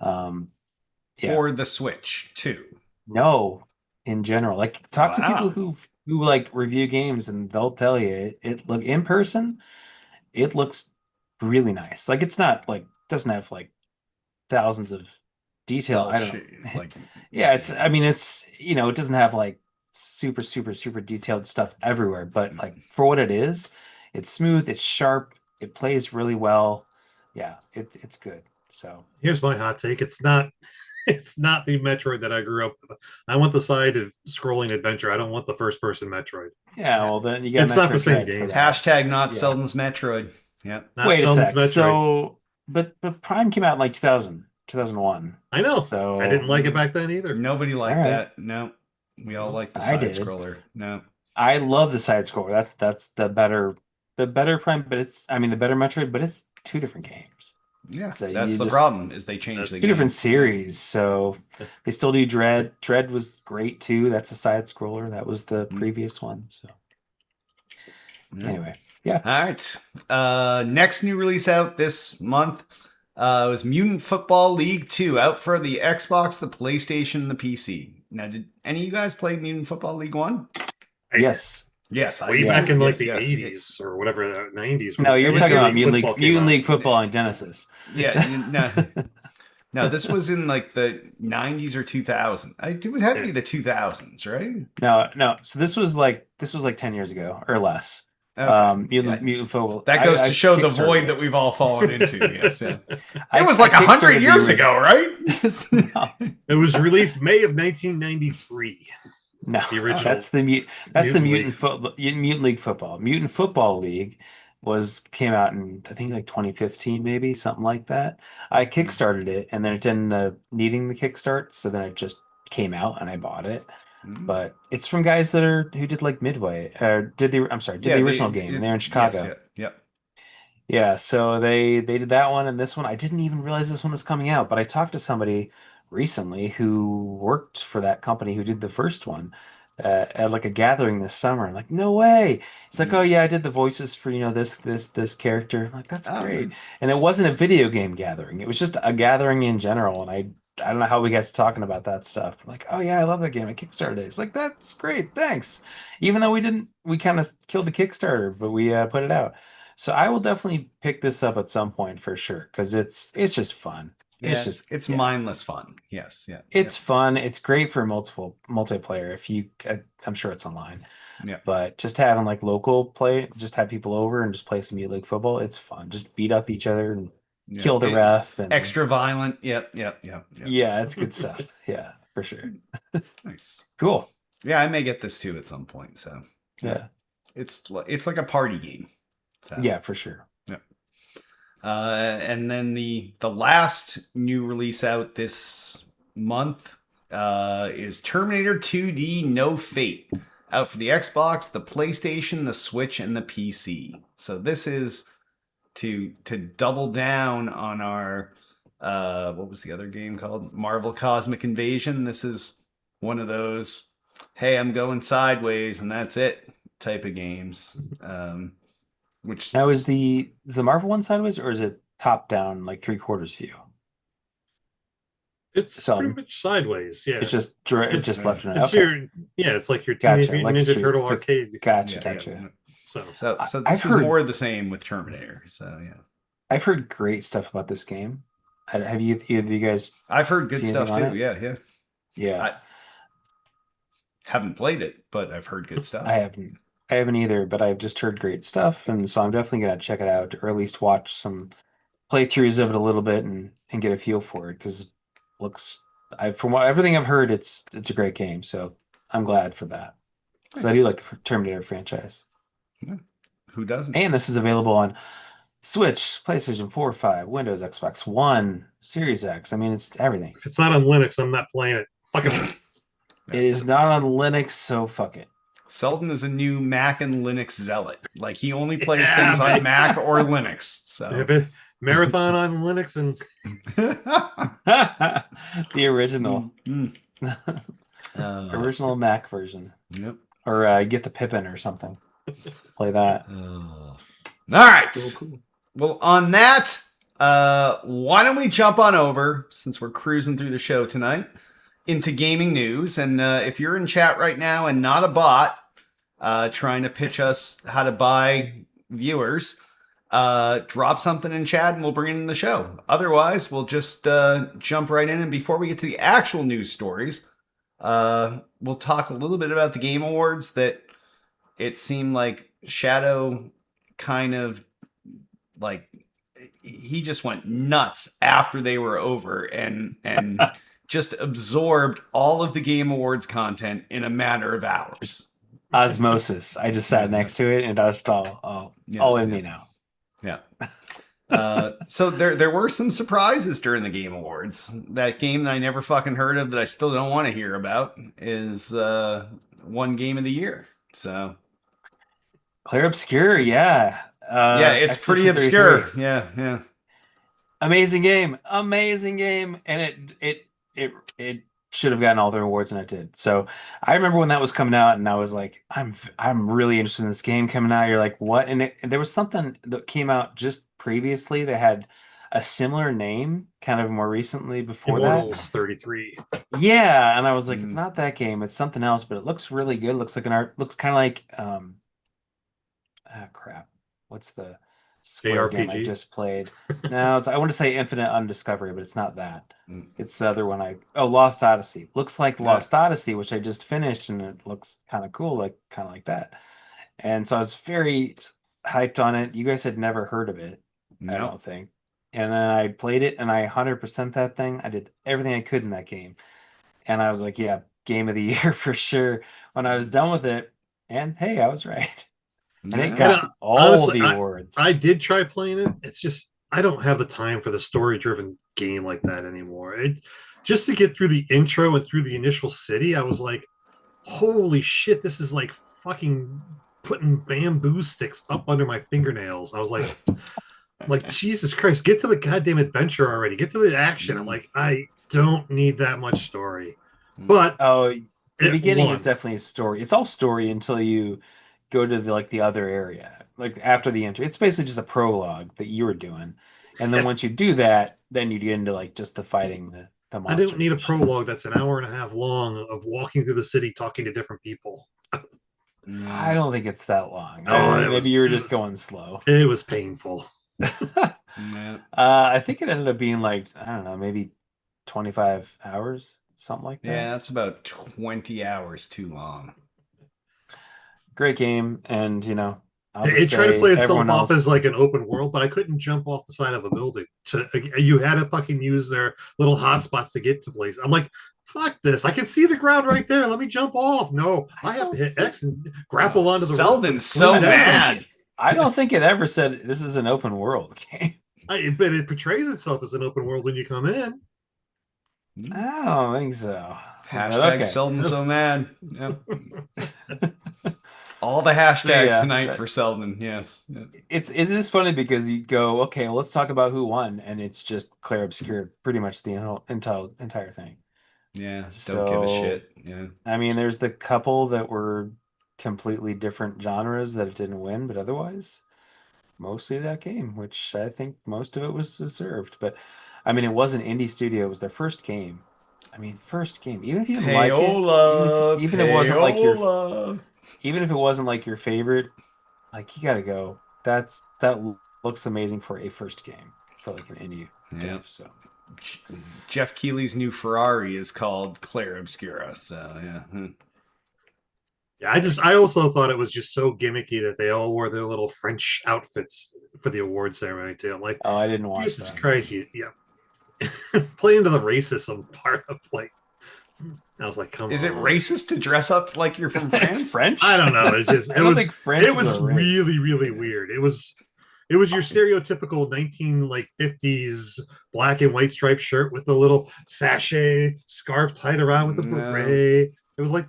Or the Switch too. No, in general, like talk to people who like review games, and they'll tell you it look in person. It looks really nice. Like, it's not like, doesn't have like thousands of detail. I don't know. Like, yeah, it's it doesn't have like super detailed stuff everywhere, but like for what it is, it's smooth, it's sharp, it plays really well. Yeah, it's good. So here's my hot take. It's not the Metroid that I grew up with. I want the side of scrolling adventure. I don't want the first person Metroid. Yeah, well then you got it's not the same game. Hashtag not Selden's Metroid. Yep. Wait a sec. Metroid. So but Prime came out in like 2001. I know. So I didn't like it back then either. Nobody liked that. No. We all like the side scroller. No. I love the side scroller. That's the better Prime, but the better Metroid, but it's 2 different games. Yeah, so that's the problem, is they changed the game. 2 different series, so they still do Dread. Dread was great too. That's a side scroller. That was the previous one. So anyway, yeah. All right. Next new release out this month was Mutant Football League 2, out for the Xbox, the PlayStation, and the PC. Now, did any of you guys play Mutant Football League 1? Yes. Yes, I way do back too. in like Yes, the yes. 80s or whatever, the 90s. No, you're was talking about League Mutant League Football and Genesis. Yeah, no, this was in like the 90s or 2000. It would have to be the 2000s, right? No. So this was like 10 years ago or less. Okay. Mutant Football. That goes I to show the kickstarted void it. that we've all fallen into. Yes, yeah. I- It was like I 100 kickstarted years the ago, right? No, It was released May of 1993. no, The original that's the Mutant Mutant League. Football Mutant League Football. Mutant Football League came out in I think like 2015, maybe something like that. I kickstarted it, and then it didn't end up needing the kickstart, so then it just came out and I bought it. Mm. But it's from guys who did like Midway, did the original game, and they're in Chicago. Yes, yep. Yeah, so they did that one and this one. I didn't even realize this one was coming out, but I talked to somebody recently who worked for that company who did the first one at like a gathering this summer. I'm like, no way. It's like, Mm. oh yeah, I did the voices for this character. I'm like, that's Oh, great. nice. And it wasn't a video game gathering; it was just a gathering in general. And I don't know how we got to talking about that stuff. I'm like, oh yeah, I love that game. I kickstarted it. It's like that's great, thanks. Even though we kind of killed the Kickstarter, but we put it out. So I will definitely pick this up at some point for sure because it's just fun. Yeah, It's it's mindless fun. Yes, yeah. it's fun. It's great for multiplayer. If you, I'm sure it's online. Yeah. But just having like local play, just have people over and just play some Mutant League Football. It's fun. Just beat up each other and Yeah. kill the ref and Extra violent. Yep. yeah, it's good stuff. Yeah, for sure. Nice. Cool. Yeah, I may get this too at some point. So Yeah. it's like a party game. So. Yeah, for sure. And then the last new release out this month is Terminator 2D No Fate, out for the Xbox, the PlayStation, the Switch, and the PC. So this is to double down on our what was the other game called? Marvel Cosmic Invasion. This is one of those, hey, I'm going sideways and that's it type of games. Which Now is the Marvel one sideways or is it top down like 3/4 view? It's Some. pretty much sideways. Yeah, It's just left and right. it's Okay. it's like your Gotcha, Teenage like Mutant Ninja Street- Turtle arcade. Gotcha, Yeah, gotcha. yeah. So So I've this is heard- more of the same with Terminator. So yeah, I've heard great stuff about this game. Have you guys? I've heard good See stuff anything on too. it? Yeah. Yeah, Haven't played it, but I've heard good stuff. I haven't either, but I've just heard great stuff, and so I'm definitely gonna check it out, or at least watch some playthroughs of it a little bit and get a feel for it because from everything I've heard, it's a great game. So I'm glad for that because I do Nice. like the Terminator franchise. Who doesn't? And this is available on Switch, PlayStation 4, 5, Windows, Xbox One, Series X. I mean, it's everything. if it's not on Linux, I'm not playing it. Fuck it. It is not on Linux, so fuck it. Selden is a new Mac and Linux zealot. Like he only plays Yeah, things on man. Mac or Linux. So If it Marathon on Linux and The original, Mm. original Mac version, Yep. or get the Pippin or something. Play that. All right. Well, on that, why don't we jump on over, since we're cruising through the show tonight, into gaming news. And if you're in chat right now and not a bot trying to pitch us how to buy viewers, drop something in chat and we'll bring it in the show. Otherwise, we'll just jump right in. And before we get to the actual news stories, we'll talk a little bit about the Game Awards that it seemed like Shadow kind of like he just went nuts after they were over and just absorbed all of the Game Awards content in a matter of hours. Osmosis. I just sat next to it and I just all Yes, in yeah. me now. Yeah. So there were some surprises during the Game Awards. That game that I never fucking heard of that I still don't want to hear about is one game of the year. So Claire Obscure, yeah. yeah, it's pretty Expedition obscure. 33. Yeah. Amazing game, and it should have gotten all the awards, and it did. So I remember when that was coming out, and I was like, I'm really interested in this game coming out. You're like, what? And there was something that came out just previously that had a similar name, kind of more recently before that. Immortals 33. Yeah, and I was like, it's Mm. not that game, it's something else, but it looks really good. Looks like looks kind of like ah crap. What's the Square game I ARPG. just played? No, I want to say Infinite Undiscovery, but it's not that. Mm. It's the other one Lost Odyssey. Looks like Yeah. Lost Odyssey, which I just finished, and it looks kind of cool, kind of like that. And so I was very hyped on it. You guys had never heard of it, I No. don't think. And then I played it and I 100% that thing. I did everything I could in that game. And I was like, yeah, game of the year for sure. When I was done with it, and hey, I was right. And it Yeah. got all honestly, the awards. I did try playing it. It's just I don't have the time for the story-driven game like that anymore. Just to get through the intro and through the initial city, I was like, holy shit, this is like fucking putting bamboo sticks up under my fingernails. I was like Jesus Christ, get to the goddamn adventure already. Get to the action. I'm like, I don't need that much story. But Oh, the it beginning won. is definitely a story. It's all story until you go to the other area. Like after the intro. It's basically just a prologue that you were doing. And then Yeah. once you do that, then you get into like just the fighting the I monsters. don't need a and shit. prologue that's an hour and a half long of walking through the city talking to different people. I don't think it's that long. Oh, Maybe you were just going slow. It was painful. Yeah. I think it ended up being like, I don't know, maybe 25 hours, something like that. Yeah, that's about 20 hours too long. Great game, and I'll It just tried to say play itself everyone off else. as like an open world, but I couldn't jump off the side of a building. You had to fucking use their little hotspots to get to place. I'm like, fuck this. I can see the ground right there. Let me jump off. No, I have to hit X and grapple onto the roof. Selden's so I don't mad. think I don't think it ever said this is an open world game. But it portrays itself as an open world when you come in. I don't think so. Hashtag Okay. Selden so mad. Yep. All the hashtags Yeah. tonight for Selden. Yes. Yep. It's just funny because you go, okay, well, let's talk about who won, and it's just Claire Obscure, pretty much the entire thing. Yeah. Don't give a So, shit. Yeah. I mean, there's the couple that were completely different genres that it didn't win, but otherwise, mostly that game, which I think most of it was deserved. But I mean, it was an indie studio; it was their first game. I mean, first game. Even if you didn't like it, Payola. even if it wasn't like your Payola. even if it wasn't like your favorite, like you gotta go. That looks amazing for a first game for like an indie Yep. dev. So Jeff Keighley's new Ferrari is called Claire Obscura. So yeah. Yeah, I also thought it was just so gimmicky that they all wore their little French outfits for the award ceremony too. I'm like, oh, I didn't watch Jesus that. Christ, play into the racism part of like. I was like, come on. Is it racist to dress up like you're from It's France? French? I don't know. It's just I don't think French. it was is a race. really really weird. It was your stereotypical 1950s black and white striped shirt with the little sachet scarf tied around with the No. beret. It was like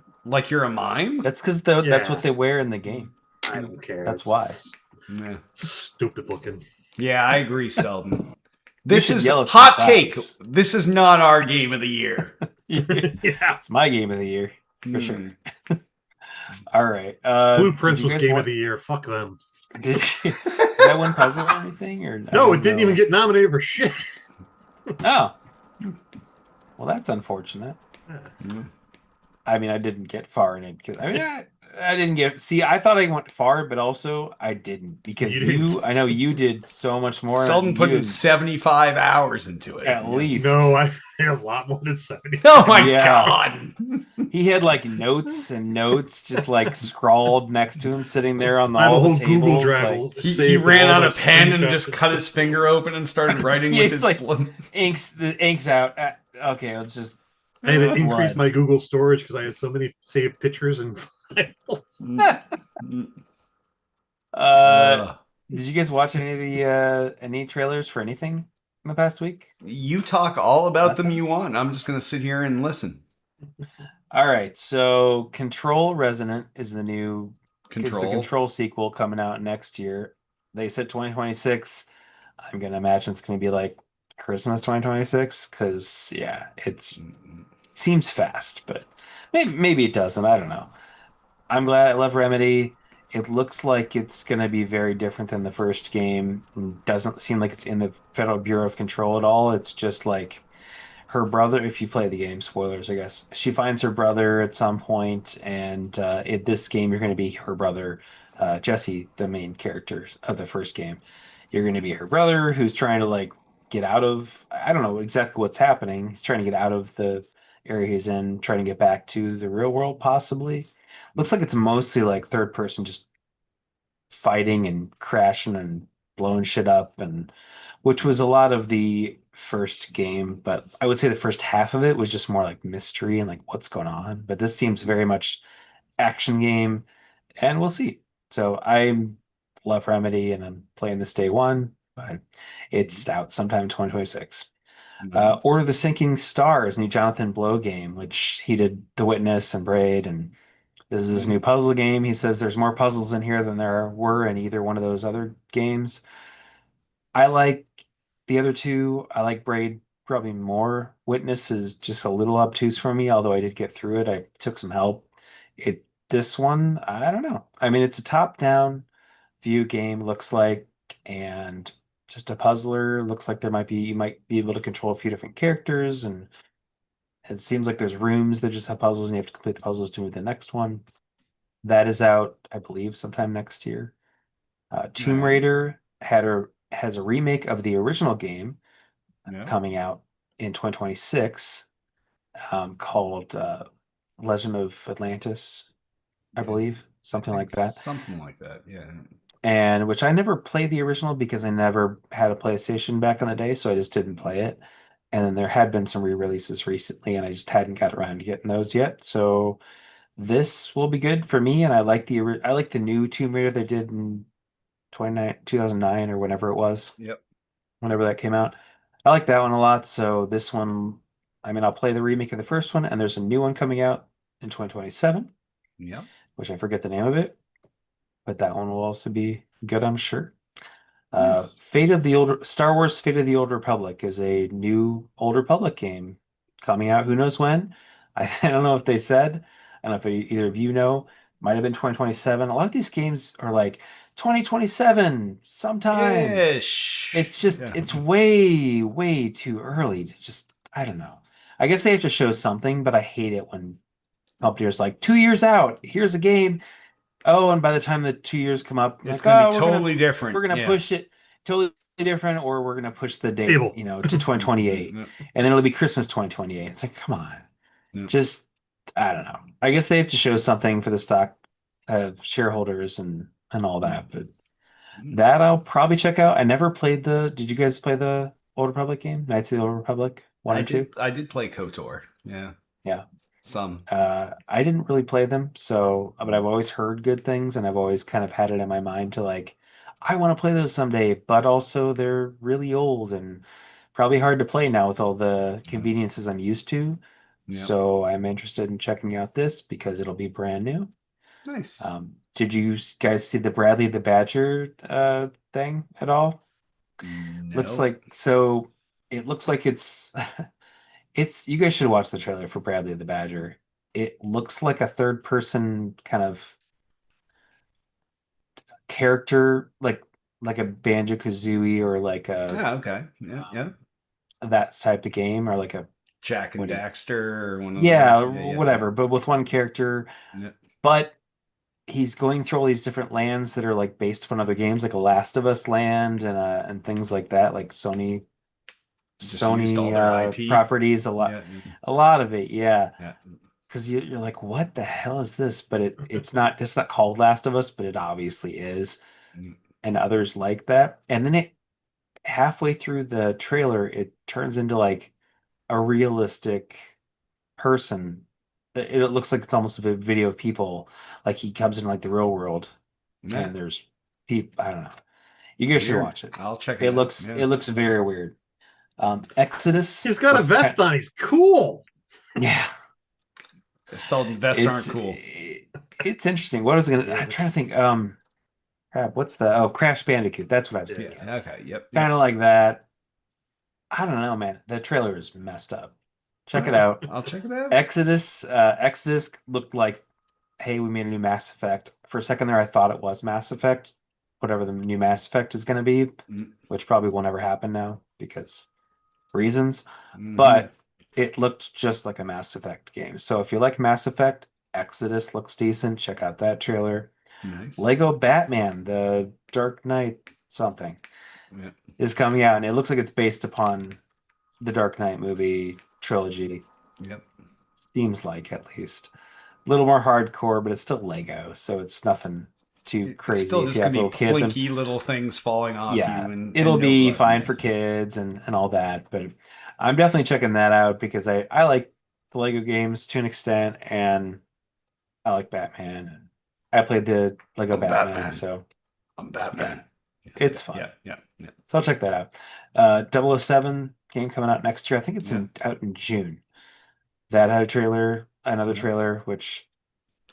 You're a mime? That's because that's Yeah. what they wear in the game. I don't care. That's why. Yeah. Stupid looking. Yeah, I agree, Selden. This should is yell at hot some take. facts. This is not our game of the year. It's Yeah. my game of the year for sure. Mm. All right. Blueprints did you was guys game wa- of the year. Fuck them. Did you? Did that win puzzle or anything? Or No, it didn't even get nominated for shit. Oh. Well, that's unfortunate. Mm. I mean, I didn't get far in it because I didn't get. See, I thought I went far, but also I didn't because You didn't. I know you did so much more. Selden put You in 75 hours into it. at least. No, I had a lot more than 70. Oh my Yeah. god. He had like notes and notes just like scrawled next to him, sitting there on I have a all whole the tables. Google like- Drive. He ran out of pen and just cut his finger open and started writing Yeah, with it's his like- blood. the ink's out. Okay, let's just. I had to increase Blood. my Google storage because I had so many saved pictures and files. Mm. Did you guys watch any of the any trailers for anything in the past week? You talk all about them you want. I'm just gonna sit here and listen. All right, so Control Resonant is the new is the Control. Control sequel coming out next year. They said 2026. I'm gonna imagine it's gonna be like Christmas 2026 because yeah, it seems fast, but maybe it doesn't. I don't know. I'm glad I love Remedy. It looks like it's gonna be very different than the first game. And doesn't seem like it's in the Federal Bureau of Control at all. It's just like her brother. If you play the game, spoilers, I guess she finds her brother at some point, and this game you're going to be her brother Jesse, the main character of the first game. You're going to be her brother who's trying to like get out of, I don't know exactly what's happening. He's trying to get out of the area he's in, trying to get back to the real world, possibly. Looks like it's mostly like third person, just fighting and crashing and blowing shit up, and which was a lot of the first game, but I would say the first half of it was just more like mystery and like what's going on. But this seems very much action game, and we'll see. So I love Remedy, and I'm playing this day one, but it's out sometime in 2026. Mhm. Order the Sinking Stars, new Jonathan Blow game, which he did The Witness and Braid, and this is his new puzzle game. He says there's more puzzles in here than there were in either one of those other games. I like the other two. I like Braid probably more. Witness is just a little obtuse for me, although I did get through it. I took some help. This one, I don't know. I mean, it's a top-down view game, looks like, and just a puzzler. Looks like you might be able to control a few different characters, and it seems like there's rooms that just have puzzles, and you have to complete the puzzles to move to the next one. That is out, I believe, sometime next year. All Tomb right. Raider has a remake of the original game Yeah. coming out in 2026, called Legend of Atlantis, I Yeah. believe, I something think like that. something like that. Yeah. And which I never played the original because I never had a PlayStation back in the day, so I just didn't play it. And then there had been some re-releases recently, and I just hadn't got around to getting those yet. So this will be good for me, and I like the new Tomb Raider they did in 2009 or whenever it was, Yep. whenever that came out. I like that one a lot. So this one, I mean, I'll play the remake of the first one, and there's a new one coming out in 2027, Yep. which I forget the name of it, but that one will also be good, I'm sure. Nice. Star Wars Fate of the Old Republic is a new Old Republic game coming out. Who knows when? I don't know if they said. I don't know if either of you know. Might have been 2027. A lot of these games are like 2027 sometime. Ish. It's just Yeah. it's way, way too early to just, I don't know. I guess they have to show something, but I hate it when companies like 2 years out, here's a game. Oh, and by the time the 2 years come up, It's like, gonna be oh, totally we're different. gonna push Yes. it totally different, or we're gonna push the date, Fable. to 2028, Yep. and then it'll be Christmas 2028. It's like, come on, Yep. just I don't know. I guess they have to show something for the stock shareholders and all that, but Mm. that I'll probably check out. I never played the. Did you guys play the Old Republic game, Knights of the Old Republic one I and two? did. I did play KOTOR. Yeah. Yeah. Some. I didn't really play them, so but I've always heard good things, and I've always kind of had it in my mind to like, I want to play those someday, but also they're really old and probably hard to play now with all the Yeah. conveniences I'm used to. Yep. So I'm interested in checking out this because it'll be brand new. Nice. Did you guys see the Bradley the Badger thing at all? Looks No. like so. It looks like it's it's you guys should watch the trailer for Bradley the Badger. It looks like a third person kind of character, like a Banjo-Kazooie or like a Ah, okay. Yeah. Yeah. that type of game, or like a Jack and what do you, Daxter or one of yeah, those. Yeah. Yeah. Yeah. whatever, but with one character. Yeah. But he's going through all these different lands that are like based upon other games, like a Last of Us land and things like that, like Just used all Sony their IP. properties, Yeah. a lot of it, yeah. Yeah. Because you're like, what the hell is this? But it's not called Last of Us, but it obviously is, Mm. and others like that. And then it halfway through the trailer, it turns into like a realistic person. It looks like it's almost a video of people. Like he comes in like the real world, Yeah. and there's people. I don't know. You guys should Weird. watch it. I'll check it It out. looks Yeah. it looks very weird. Exodus He's got a looks vest on. He's cool. yeah. Seldom vests aren't It's cool. it's interesting. What was gonna? I'm trying to think. Crap. What's the? Oh, Crash Bandicoot. That's what I was Yeah. thinking. Yeah. Okay. Yep. Kind Yep. of like that. I don't know, man. The trailer is messed up. Check it Oh, out. I'll check it out. Exodus looked like, hey, we made a new Mass Effect. For a second there, I thought it was Mass Effect, whatever the new Mass Effect is going to be, Mm. which probably will never happen now because reasons. Mhm. But it looked just like a Mass Effect game. So if you like Mass Effect, Exodus looks decent. Check out that trailer. Nice. Lego Batman, the Dark Knight something Yeah. is coming out, and it looks like it's based upon the Dark Knight movie trilogy. Yep. Seems like, at least. A little more hardcore, but it's still Lego, so it's nothing too It's crazy still if just you have gonna be little kids. And plinky little things falling off yeah, you, and it'll no be blood. fine for Nice. kids and all that. But I'm definitely checking that out because I like the Lego games to an extent, and I like Batman. I played the Lego I'm Batman, Batman. so I'm Batman. Yes, it's yeah, fun. Yeah. So I'll check that out. 007 game coming out next year. I think it's out in June. That had a trailer, another Yeah. trailer, which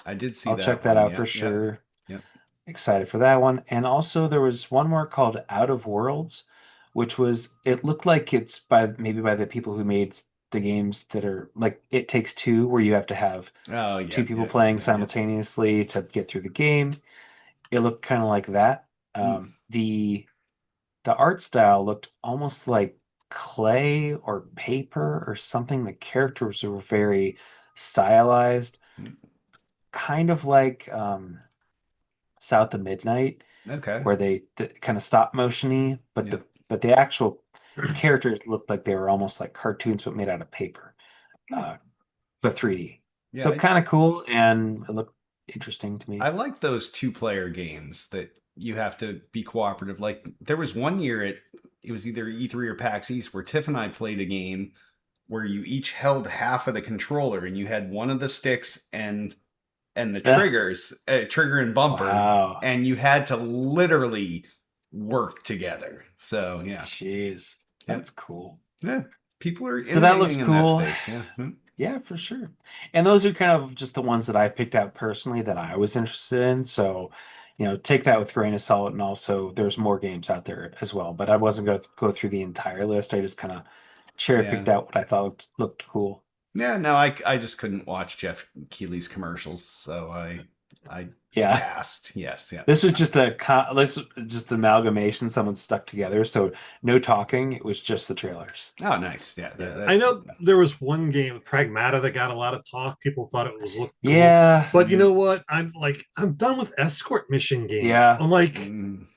I did see I'll that check that one. out for Yep. sure. Yep. Excited for that one. And also there was one more called Out of Worlds, which was it looked like it's maybe by the people who made the games that are like It Takes Two, where you have to have Oh yeah. two people playing simultaneously to get through the game. It looked kind of like that. The art style looked almost like clay or paper or something. The characters were very stylized, Mm. kind of like South of Midnight, Okay. where they kind of stop motiony, but Yeah. the actual characters looked like they were almost like cartoons but made out of paper, but 3D. Yeah, So kind of cool, and it looked interesting to me. I like those 2-player games that you have to be cooperative. Like there was one year it was either E3 or PAX East where Tiff and I played a game where you each held half of the controller and you had one of the sticks and the triggers, trigger and bumper, Wow. and you had to literally work together. So yeah, Jeez, that's cool. Yeah, people are So that looks innovating in cool. that space. Yeah. Yeah, for sure. And those are kind of just the ones that I picked out personally that I was interested in. So, take that with a grain of salt. And also, there's more games out there as well. But I wasn't going to go through the entire list. I just kind of cherry picked out what I thought looked cool. Yeah, no, I just couldn't watch Jeff Keighley's commercials, so I passed. Yes, yeah. This was just just amalgamation someone stuck together. So no talking. It was just the trailers. Oh, nice. Yeah, I know there was one game, Pragmata, that got a lot of talk. People thought it was looked cool. Yeah, but you know what? I'm done with escort mission games. Yeah. I'm like, I'm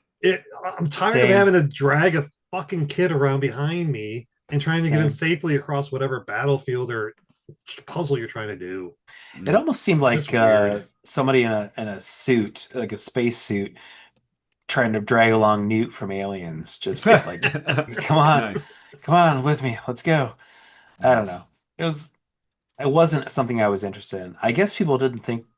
tired of having to drag a fucking kid around behind me and trying to get him safely across whatever battlefield or puzzle you're trying to do. It almost seemed like somebody in a suit, like a space suit, trying to drag along Newt from Aliens. Just like, come on with me, let's go. I don't know. It wasn't something I was interested in. I guess people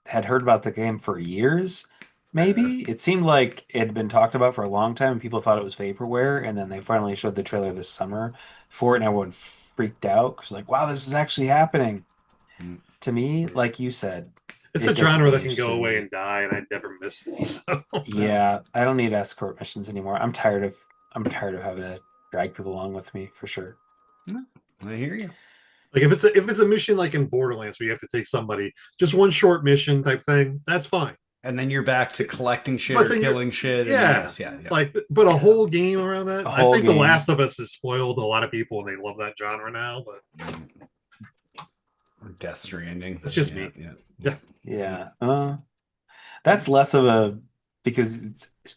had heard about the game for years. Maybe it seemed like it had been talked about for a long time, and people thought it was vaporware. And then they finally showed the trailer this summer for it, and everyone freaked out because, like, wow, this is actually happening. To me, like you said, it's a genre that can go away and die, and I never miss it. So. Yeah, I don't need escort missions anymore. I'm tired of having to drag people along with me for sure. I hear you. Like if it's a mission like in Borderlands where you have to take somebody, just one short mission type thing, that's fine. And then you're back to collecting shit or killing shit. Yeah. Like, but a whole game around that. I think The Last of Us has spoiled a lot of people, and they love that genre now. But or Death Stranding. It's just me. Yeah. That's less of a because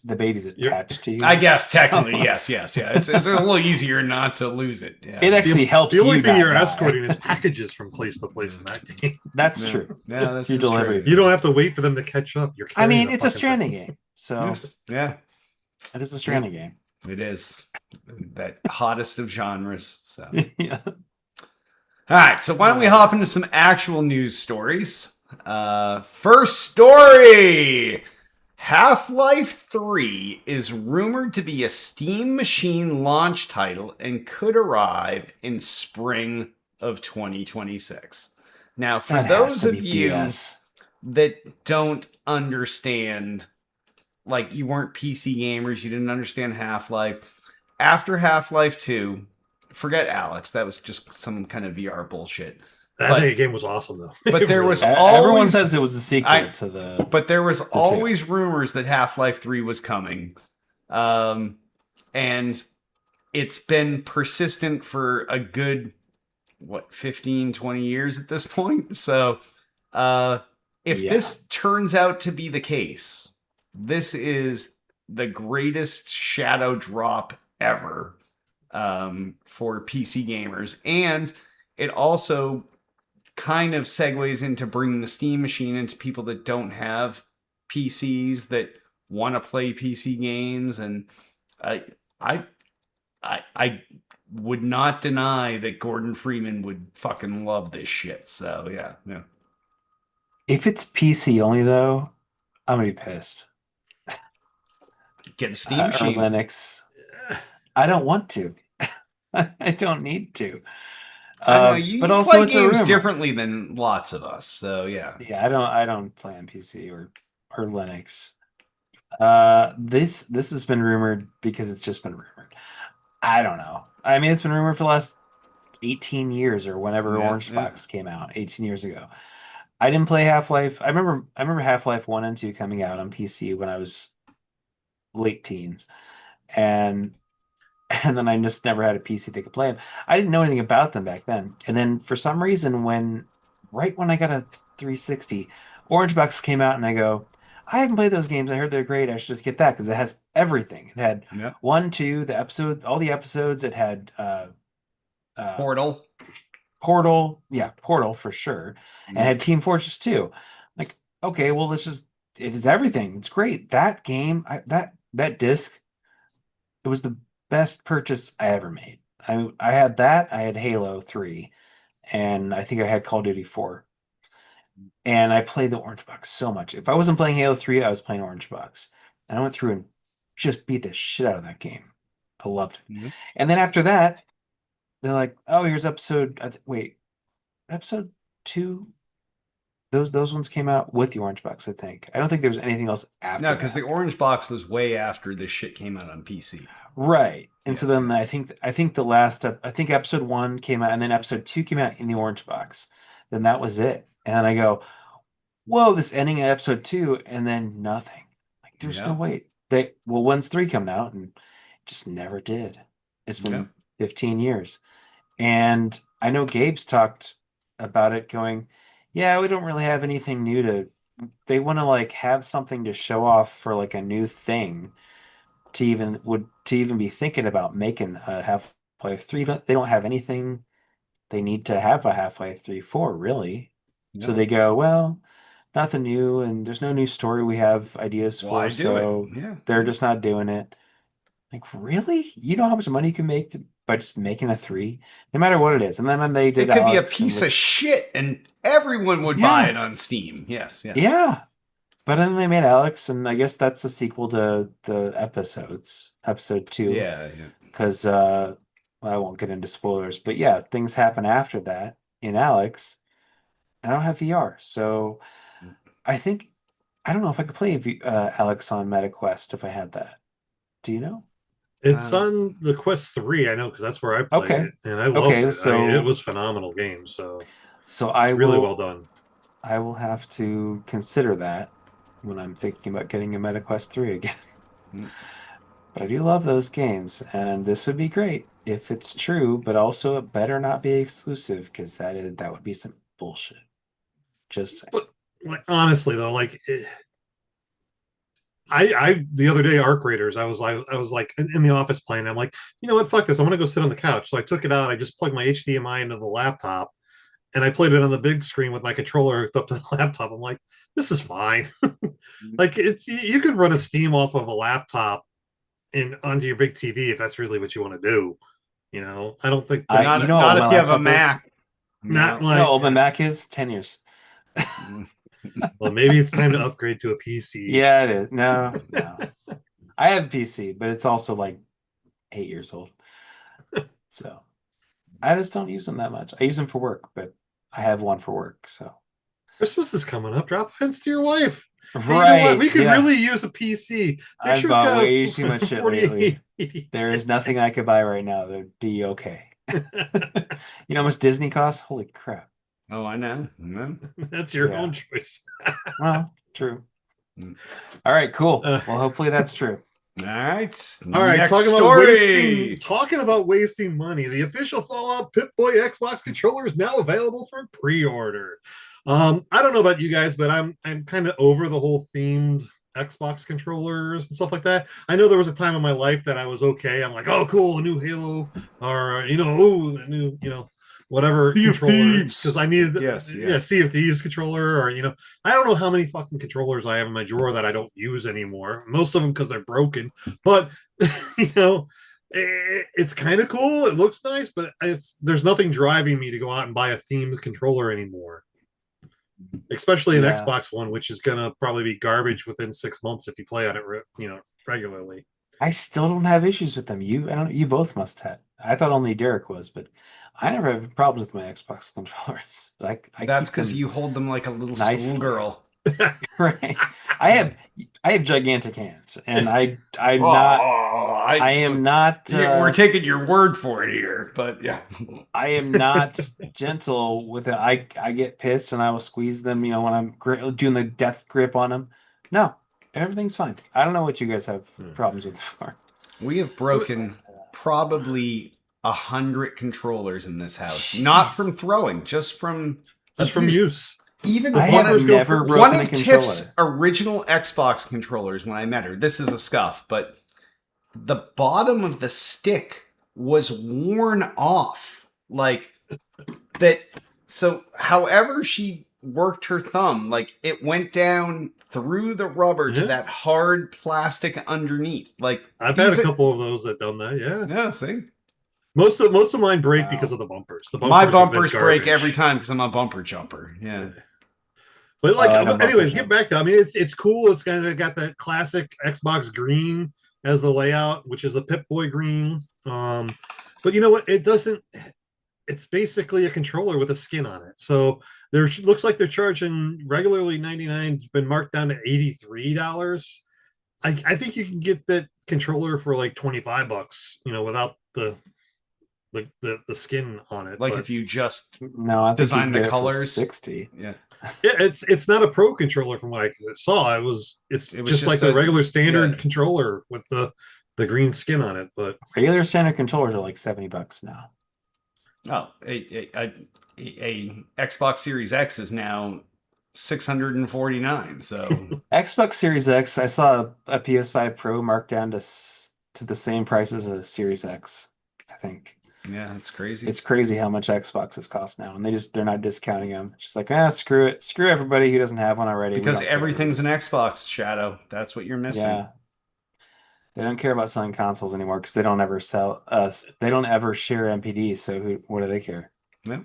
the baby's attached to you. I guess technically, yes. Yeah. It's a little easier not to lose it. Yeah. It actually helps. The only thing you're escorting is packages from place to place in that game. That's true. Yeah, that's true. You don't have to wait for them to catch up. It's a Stranding game, so yeah, it is a Stranding game. It is that hottest of genres. So yeah. All right, so why don't we hop into some actual news stories? First story. Half-Life 3 is rumored to be a Steam Machine launch title and could arrive in spring of 2026. Now, for those of you that don't understand, like you weren't PC gamers, you didn't understand Half-Life, after Half-Life 2, forget Alex, that was just some kind of VR bullshit. That game was awesome, though. But there was always... Everyone says it was a sequel to the... But there was always rumors that Half-Life 3 was coming. And it's been persistent for a good, 15, 20 years at this point? So, if this turns out to be the case, this is the greatest shadow drop ever for PC gamers. And it also kind of segues into bringing the Steam machine into people that don't have PCs that want to play PC games. And I, I, I would not deny that Gordon Freeman would fucking love this shit. So yeah. If it's PC only though, I'm gonna be pissed. Get a Steam Or machine. Linux. I don't want to. I don't need to. I know you, but you also play it's a games rumor. differently than lots of us. So yeah. Yeah, I don't play on PC or Linux. This has been rumored because it's just been rumored. I don't know. I mean, it's been rumored for the last 18 years or whenever Yeah, Orange yeah. Box came out, 18 years ago. I didn't play Half-Life. I remember Half-Life 1 and 2 coming out on PC when I was late teens. And then I just never had a PC that could play them. I didn't know anything about them back then. And then for some reason, right when I got a 360, Orange Box came out, and I go, I haven't played those games. I heard they're great. I should just get that because it has everything. It had Yeah. 1, 2, the episode, all the episodes. It had Portal. Portal, yeah, Portal for sure, and Mhm. had Team Fortress 2. Like, okay, well, it is everything. It's great. That game, that disc, it was the best purchase I ever made. I had that. I had Halo 3, and I think I had Call of Duty 4. And I played the Orange Box so much. If I wasn't playing Halo 3, I was playing Orange Box. And I went through and just beat the shit out of that game. I loved it. Mhm. And then after that, they're like, "Oh, here's episode 2." Those ones came out with the Orange Box, I think. I don't think there was anything else after No, because that. the Orange Box was way after this shit came out on PC. Right. And so Yes, then yeah. I think I think episode 1 came out, and then episode 2 came out in the Orange Box. Then that was it. And then I go, "Whoa, this ending at episode 2," and then nothing. Like, there's no Yeah. way. When's 3 coming out? And it just never did. It's been Yeah. 15 years. And I know Gabe's talked about it going, yeah, we don't really have anything new they want to like have something to show off for like a new thing to even be thinking about making a Half-Life 3. They don't have anything they need to have a Half-Life 3 for, really. So Yeah. they go, well, nothing new, and there's no new story we have ideas Why for, do it? so Yeah. they're just not doing it. Like, really? You know how much money you can make by just making a 3? No matter what it is. And then when they did It could be a Alex and piece of shit and everyone would buy Yeah. it on Steam. Yes, yeah. Yeah. But then they made Alex, and I guess that's a sequel to the episode 2. Yeah, yeah. Because I won't get into spoilers, but yeah, things happen after that in Alex. I don't have VR, so I think I don't know if I could play Alex on MetaQuest if I had that. Do you know? It's on the Quest 3, I know, because that's where I played Okay. it, and I loved Okay, it. so it was a phenomenal game, so so it's really well done. I will have to consider that when I'm thinking about getting a MetaQuest 3 again. Mm. But I do love those games, and this would be great if it's true, but also it better not be exclusive because that would be some bullshit. Just saying. But like honestly though, like I the other day Arc Raiders, I was like in the office playing. I'm like, you know what, fuck this. I'm gonna go sit on the couch. So I took it out. I just plugged my HDMI into the laptop, and I played it on the big screen with my controller hooked up to the laptop. I'm like, this is fine. Like you could run a Steam off of a laptop and onto your big TV if that's really what you want to do. You know, I don't think that, I- Not, you know how not old if my you have a laptop is? Mac. not No. like You know how old my Mac is? 10 years. well, maybe it's time to upgrade to a PC. Yeah, it is. No. I have a PC, but it's also like 8 years old. So I just don't use them that much. I use them for work, but I have one for work. So Christmas is coming up. Drop hints to your wife. Hey, you know right, what? We could yeah. really use a PC. Make I've sure it's bought got way a too much shit lately. 4880. There is nothing I could buy right now that'd be okay. You know how much Disney costs? Holy crap. Oh, I know. No. That's your Yeah. own choice. Well, true. Mm. All right, cool. Uh, Well, hopefully that's true. All right. All right, Next talking story. about wasting money. The official Fallout Pip-Boy Xbox controller is now available for pre-order. I don't know about you guys, but I'm kind of over the whole themed Xbox controllers and stuff like that. I know there was a time in my life that I was okay. I'm like, oh, cool, a new Halo, or oh, the new, whatever Sea of controller, Thieves. because I needed, Yes, yeah, yeah. Sea of Thieves controller, or I don't know how many fucking controllers I have in my drawer that I don't use anymore. Most of them because they're broken, but you know. It's kind of cool. It looks nice, but there's nothing driving me to go out and buy a themed controller anymore, especially an Yeah. Xbox One, which is gonna probably be garbage within 6 months if you play on it, regularly. I still don't have issues with them. I don't. You both must have. I thought only Derek was, but I never have problems with my Xbox controllers. I That's keep because them you hold them like a little nicely. schoolgirl. Right. I have gigantic hands, and I'm Oh, not. I am not. We're taking your word for it here, but yeah. I am not gentle with it. I get pissed and I will squeeze them. When I'm doing the death grip on them. No, everything's fine. I don't know what you guys have problems with before. We have broken probably 100 controllers in this house. Not from throwing, just from use. Even I one have of, never one broken a of controller. Tiff's original Xbox controllers when I met her. This is a scuff, but the bottom of the stick was worn off. Like that. So however she worked her thumb, like it went down through the rubber to that hard plastic underneath. Like I've had a couple of those that done that. Yeah. Yeah, see. Most of mine break because of the bumpers. My bumpers break every time because I'm a bumper jumper. Yeah. But anyways, get back to. I mean, it's cool. It's kind of got that classic Xbox green as the layout, which is a Pip-Boy green. But you know what? It doesn't. It's basically a controller with a skin on it. So there looks like they're charging regularly $99. It's been marked down to $83. I think you can get that controller for like $25. Without the skin on it. Like if you just design the colors. 60. Yeah. Yeah, it's not a pro controller from what I saw. It's just like the regular standard controller with the green skin on it. But regular standard controllers are like $70 now. Oh, a Xbox Series X is now $649. So Xbox Series X, I saw a PS5 Pro marked down to the same price as a Series X, I think. Yeah, it's crazy. It's crazy how much Xboxes cost now, and they're not discounting them. It's just like, screw it, screw everybody who doesn't have one already. Because everything's an Xbox, Shadow. That's what you're missing. Yeah, they don't care about selling consoles anymore because they don't ever sell us. They don't ever share MPDs. So what do they care? Yep.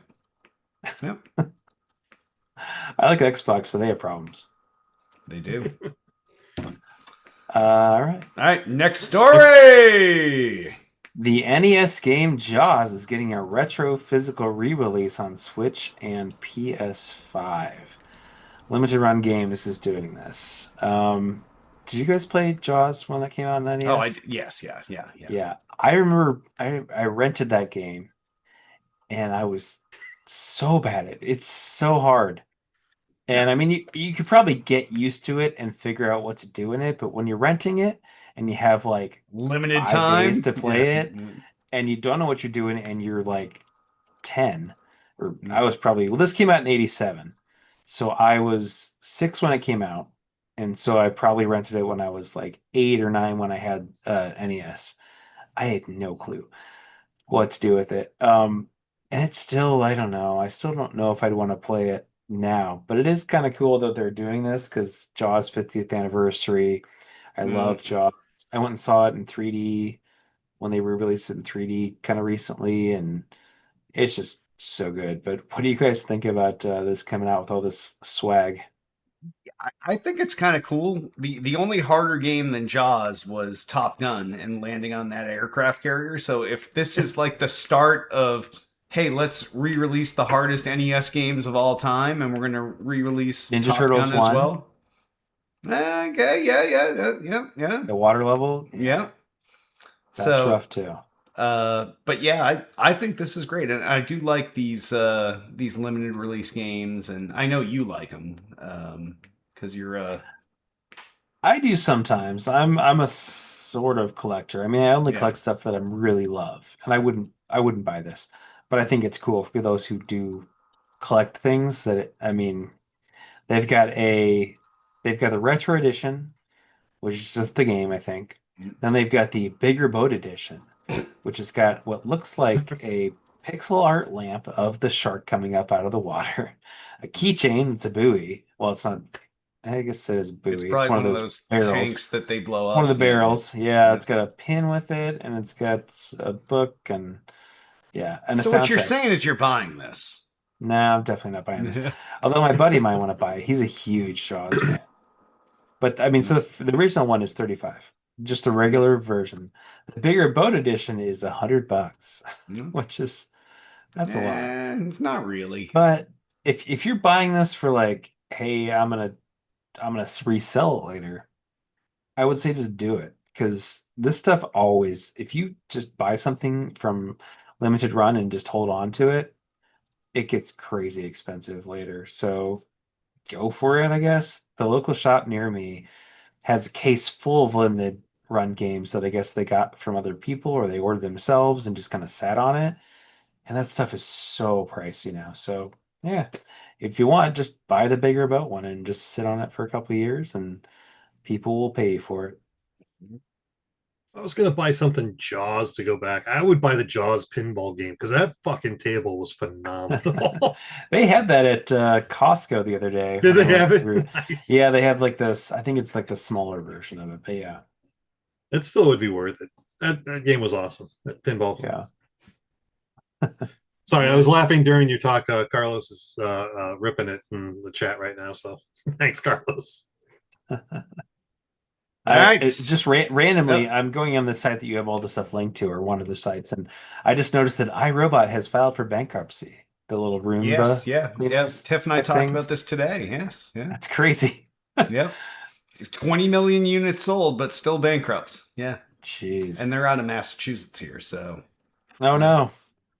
I like Xbox, but they have problems. They do. All right. Next story. The NES game Jaws is getting a retro physical re-release on Switch and PS5. Limited Run Games is doing this. Did you guys play Jaws when that came out on NES? Oh, yes, yeah. Yeah, I remember I rented that game, and I was so bad at it. It's so hard. And I mean, you could probably get used to it and figure out what to do in it, but when you're renting it and you have like limited 5 time days to play it, and you don't know what you're doing, and you're like 10, or I was probably this came out in 87, so I was 6 when it came out, and so I probably rented it when I was like 8 or 9 when I had NES. I had no clue what to do with it, and it's still I don't know. I still don't know if I'd want to play it now, but it is kind of cool that they're doing this because Jaws 50th anniversary. I love Jaws. I went and saw it in 3D when they re-released it in 3D kind of recently, and it's just so good. But what do you guys think about this coming out with all this swag? I think it's kind of cool. The only harder game than Jaws was Top Gun and landing on that aircraft carrier. So if this is like the start of, hey, let's re-release the hardest NES games of all time, and we're going to re-release Ninja Top Turtles Gun 1? as well. Okay, yeah. The water level? Yeah. That's rough too. But yeah, I think this is great, and I do like these limited release games, and I know you like them because you're I do sometimes. I'm a sort of collector. I mean, I only collect stuff that I really love, and I wouldn't buy this, but I think it's cool for those who do collect things. They've got the retro edition, which is just the game, I think. Mm. Then they've got the Bigger Boat Edition, which has got what looks like a pixel art lamp of the shark coming up out of the water, a keychain that's a buoy. Well, it's not. I guess it is a buoy. It's probably one one of of those those barrels. tanks that they blow up. One of the Yeah. barrels. Yeah, it's got a pin with it, and it's got a book, and yeah, and So a what you're soundtrack. saying is you're buying this. Nah, I'm definitely not buying this. Although my buddy might want to buy it. He's a huge Jaws fan. But I mean, so the original one is 35, just the regular version. The Bigger Boat Edition is $100, Mm. which is that's a lot. It's not really. But if you're buying this for like, hey, I'm gonna resell it later, I would say just do it because this stuff always, if you just buy something from limited run and just hold on to it, it gets crazy expensive later. So go for it, I guess. The local shop near me has a case full of limited run games that I guess they got from other people or they ordered themselves and just kind of sat on it. And that stuff is so pricey now. So yeah, if you want, just buy the Bigger Boat one and just sit on it for a couple of years and people will pay you for it. I was gonna buy something Jaws to go back. I would buy the Jaws pinball game because that fucking table was phenomenal. They had that at Costco the other day. Did when they I have went it? through. Nice. Yeah, they have like this. I think it's like the smaller version of it. But yeah, It still would be worth it. That game was awesome. That pinball. yeah. Sorry, I was laughing during your talk. Carlos is ripping it in the chat right now. So thanks, Carlos. Right. Just randomly, I'm going on the site that you have all the stuff linked to, or one of the sites, and I just noticed that iRobot has filed for bankruptcy. The little Roomba. Yes, yeah. cleaners Tiff and I type talked things. about this today. Yes, yeah. That's crazy. Yep. 20 million units sold, but still bankrupt. Yeah. Jeez. And they're out of Massachusetts here, so Oh no.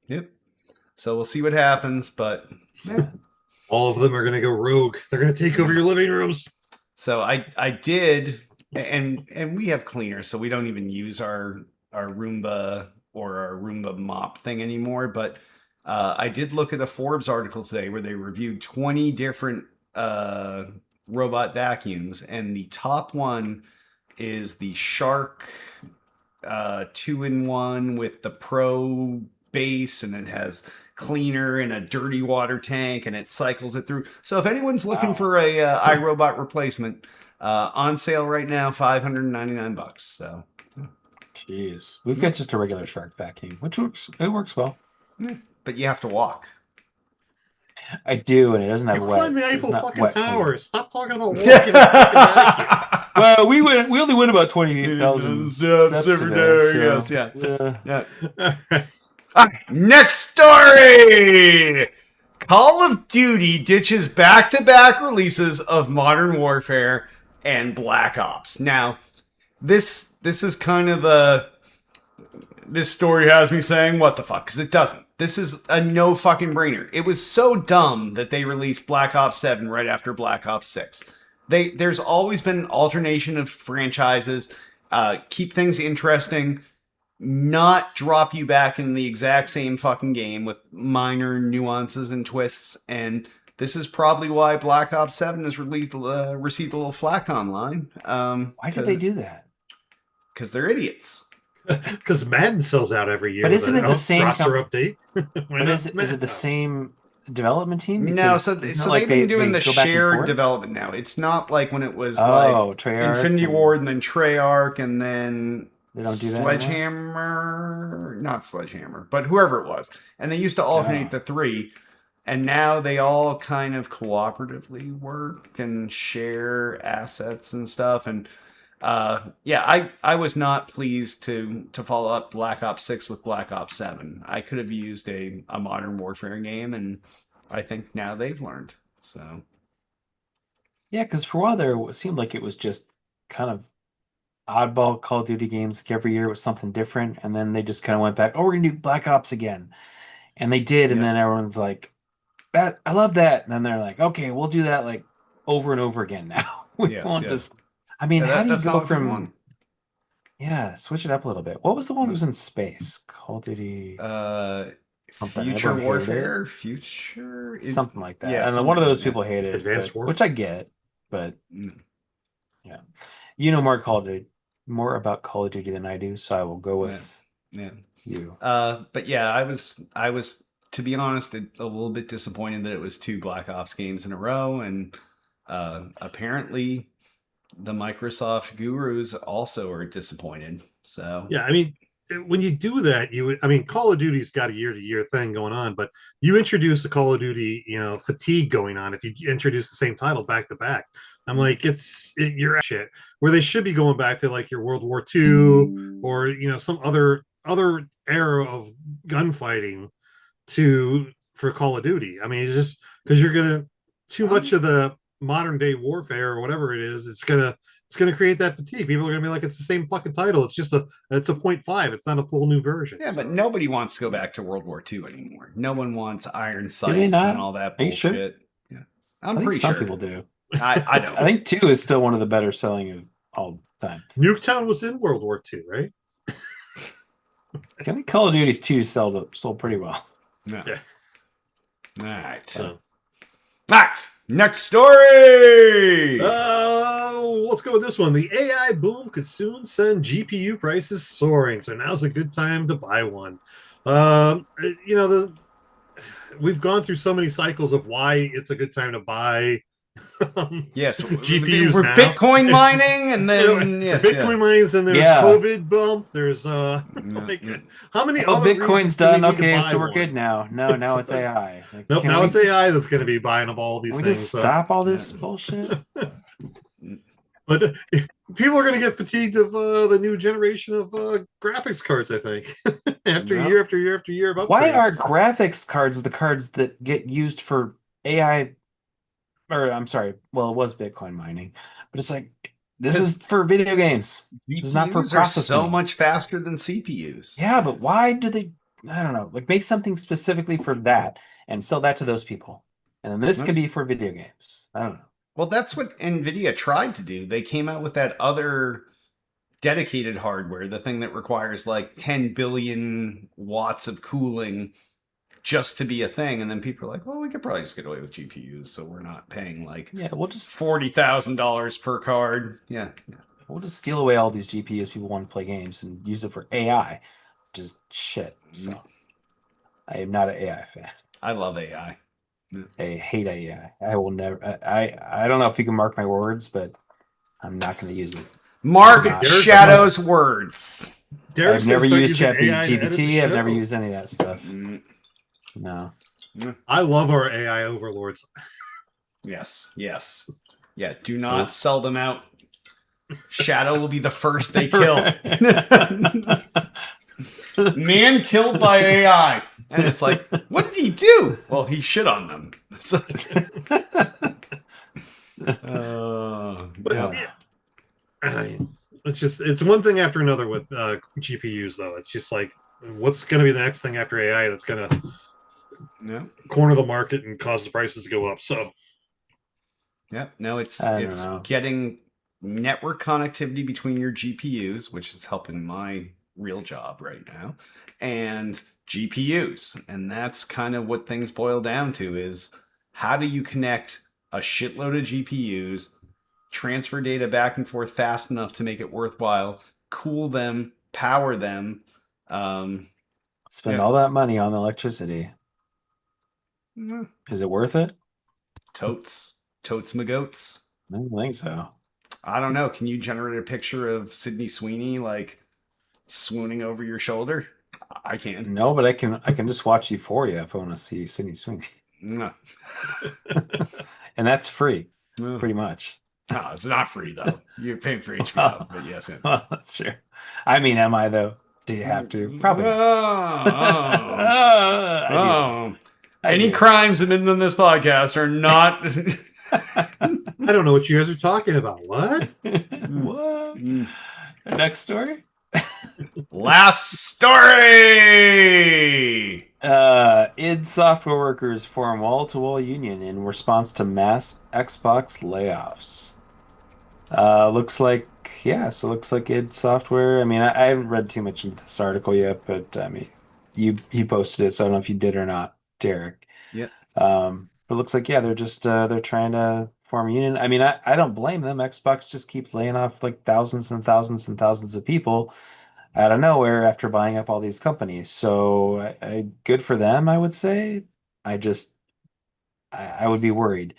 yep. So we'll see what happens, but yeah. All of them are gonna go rogue. They're gonna take over your living rooms. So I did, and we have cleaners, so we don't even use our Roomba or our Roomba mop thing anymore. But I did look at a Forbes article today where they reviewed 20 different robot vacuums, and the top one is the Shark 2-in-1 with the Pro base, and it has cleaner and a dirty water tank, and it cycles it through. So if anyone's looking Wow. for a iRobot replacement, on sale right now, $599. So Jeez. We've got just a regular Shark vacuum, which works. It works well. but you have to walk. I do, and it doesn't have You wet. climbed the it's Eiffel not fucking wet cleaner. tower. Stop talking about walking a fucking vacuum. Well, we only went about 28,000 steps every today, day. so, Yes, yeah. yeah. Next story. Call of Duty ditches back-to-back releases of Modern Warfare and Black Ops. Now, this is kind of a... This story has me saying, what the fuck? Because it doesn't. This is a no fucking brainer. It was so dumb that they released Black Ops 7 right after Black Ops 6. There's always been an alternation of franchises, keep things interesting, not drop you back in the exact same fucking game with minor nuances and twists. And this is probably why Black Ops 7 has received a little flack online. Why did they do that? Because they're idiots. Because Madden sells out every year. But with isn't a it the same roster comp- update? Why But not is it the Madden? same development team? No, Because so isn't it so like they've been doing they the go back and shared forth? development now. It's not like when it was Oh, like Treyarch Infinity and- Ward and then Treyarch and then They don't do that anymore? Sledgehammer, not Sledgehammer, but whoever it was. And they used to alternate Oh. the three. And now they all kind of cooperatively work and share assets and stuff. And yeah, I was not pleased to follow up Black Ops 6 with Black Ops 7. I could have used a Modern Warfare game, and I think now they've learned. So Yeah, because for a while there, it seemed like it was just kind of oddball Call of Duty games. Like every year it was something different, and then they just kind of went back. Oh, we're gonna do Black Ops again, and they did, and Yeah. then everyone's like, "That I love that," and then they're like, "Okay, we'll do that like over and over again now. We Yes, won't yeah. just." I mean, Yeah, how do you that's not go what people from? want. Yeah, switch it up a little bit. What was the one that was in space? Call of Duty, Something. Future Everyone hated Warfare, Future, something like that. yeah, and something one of like those that. people hated it, Advanced but- Warfare? which I get, but Mm. You know more about Call of Duty than I do, so I will go with Yeah. you. But yeah, I was to be honest a little bit disappointed that it was 2 Black Ops games in a row, and apparently the Microsoft gurus also are disappointed. So Yeah, I mean, when you do that, I mean, Call of Duty's got a year-to-year thing going on, but you introduce a Call of Duty, fatigue going on if you introduce the same title back to back. I'm like, you're shit. Where they should be going back to like your World War II or some other era of gunfighting for Call of Duty. I mean, it's just because you're gonna too much of the modern day warfare or whatever it is. It's gonna create that fatigue. People are gonna be like, it's the same fucking title. It's a .5. It's not a full new version. yeah, So. but nobody wants to go back to World War II anymore. No one wants iron they sights not? and all that Are you sure? bullshit. Yeah, I I'm think pretty some sure. people do. I don't. I think 2 is still one of the better selling of all time. Nuketown was in World War II, right? I think Call of Duty 2 sold pretty well. No. Yeah. All right. So. Next story. Let's go with this one. The AI boom could soon send GPU prices soaring, so now's a good time to buy one. We've gone through so many cycles of why it's a good time to buy yes, GPUs we're now. Bitcoin mining, and then Bitcoin mines, and there's COVID bump. There's how many other Bitcoin's done. Okay, so we're good now. Now it's AI. Like, nope, now it's AI that's going to be buying up all these we things. Just stop all this bullshit. But people are going to get fatigued of the new generation of graphics cards, I think, year after year after year. Of Why are upgrades. graphics cards the cards that get used for AI? Or I'm sorry, well, it was Bitcoin mining, but it's like this is for video games. This is not for GPUs are processing. so much faster than CPUs. Yeah, but why do they? I don't know. Like make something specifically for that and sell that to those people, and then this can be for video games. I don't know. Well, that's what NVIDIA tried to do. They came out with that other dedicated hardware, the thing that requires like 10 billion watts of cooling just to be a thing. And then people are like, well, we could probably just get away with GPUs, so we're not paying like we'll just $40,000 per card. Yeah. We'll just steal away all these GPUs people want to play games and use it for AI, which is shit. So I am not an AI fan. I love AI. I hate AI. I will never. I don't know if you can mark my words, but I'm not going to use it. Mark Shadow's words. Derek's I've never gonna used start using AI to edit the ChatGPT. I've never show. used any of that stuff. No. I love our AI overlords. Yes. Yeah, do not sell them out. Shadow will be the first they kill. Man killed by AI. And it's like, what did he do? Well, he shit on them. So, It's one thing after another with GPUs, though. It's just like, what's going to be the next thing after AI that's going to corner the market and cause the prices to go up? So, no, it's know. getting network connectivity between your GPUs, which is helping my real job right now, and GPUs. And that's kind of what things boil down to is how do you connect a shitload of GPUs, transfer data back and forth fast enough to make it worthwhile, cool them, power them. Spend all that money on the electricity. Is it worth it? Totes my goats. I don't think so. I don't know. Can you generate a picture of Sydney Sweeney like swooning over your shoulder? I can. No, but I can just watch Euphoria if I want to see Sydney Sweeney. No. And that's free, pretty much. No, it's not free though. You're paying for HBO, but yes. Well, that's true. I mean, am I though? Do you have to? Probably. Any crimes admitted in this podcast are not. I don't know what you guys are talking about. What? What? Next story. Last story. id Software workers form wall-to-wall union in response to mass Xbox layoffs. Looks like id Software. I mean, I haven't read too much into this article yet, but I mean, you posted it, so I don't know if you did or not, Derek. Yeah. But it looks like they're just they're trying to form a union. I mean, I don't blame them. Xbox just keep laying off like thousands and thousands and thousands of people out of nowhere after buying up all these companies. So good for them, I would say. I just I would be worried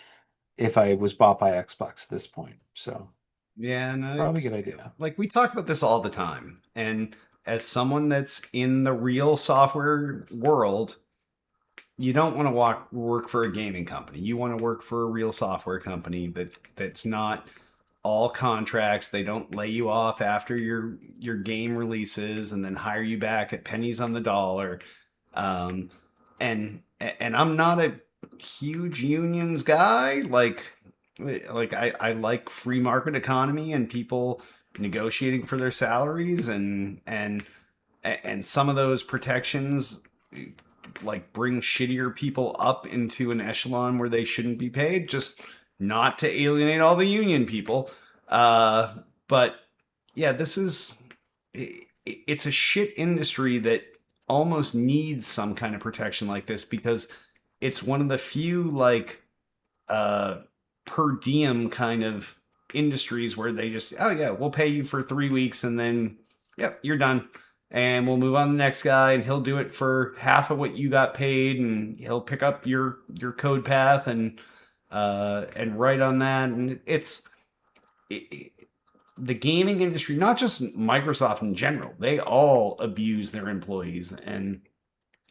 if I was bought by Xbox at this point. So Yeah, no, probably a it's good idea. like we talk about this all the time. And as someone that's in the real software world, you don't want to work for a gaming company. You want to work for a real software company that's not all contracts. They don't lay you off after your game releases and then hire you back at pennies on the dollar. Um, and I'm not a huge unions guy. Like I like free market economy and people negotiating for their salaries and some of those protections like bring shittier people up into an echelon where they shouldn't be paid, just not to alienate all the union people. But yeah, it's a shit industry that almost needs some kind of protection like this because it's one of the few like uh per diem kind of industries where they just, oh yeah, we'll pay you for 3 weeks and then yep, you're done, and we'll move on to the next guy and he'll do it for half of what you got paid and he'll pick up your code path and write on that. And it, the gaming industry, not just Microsoft in general, they all abuse their employees. And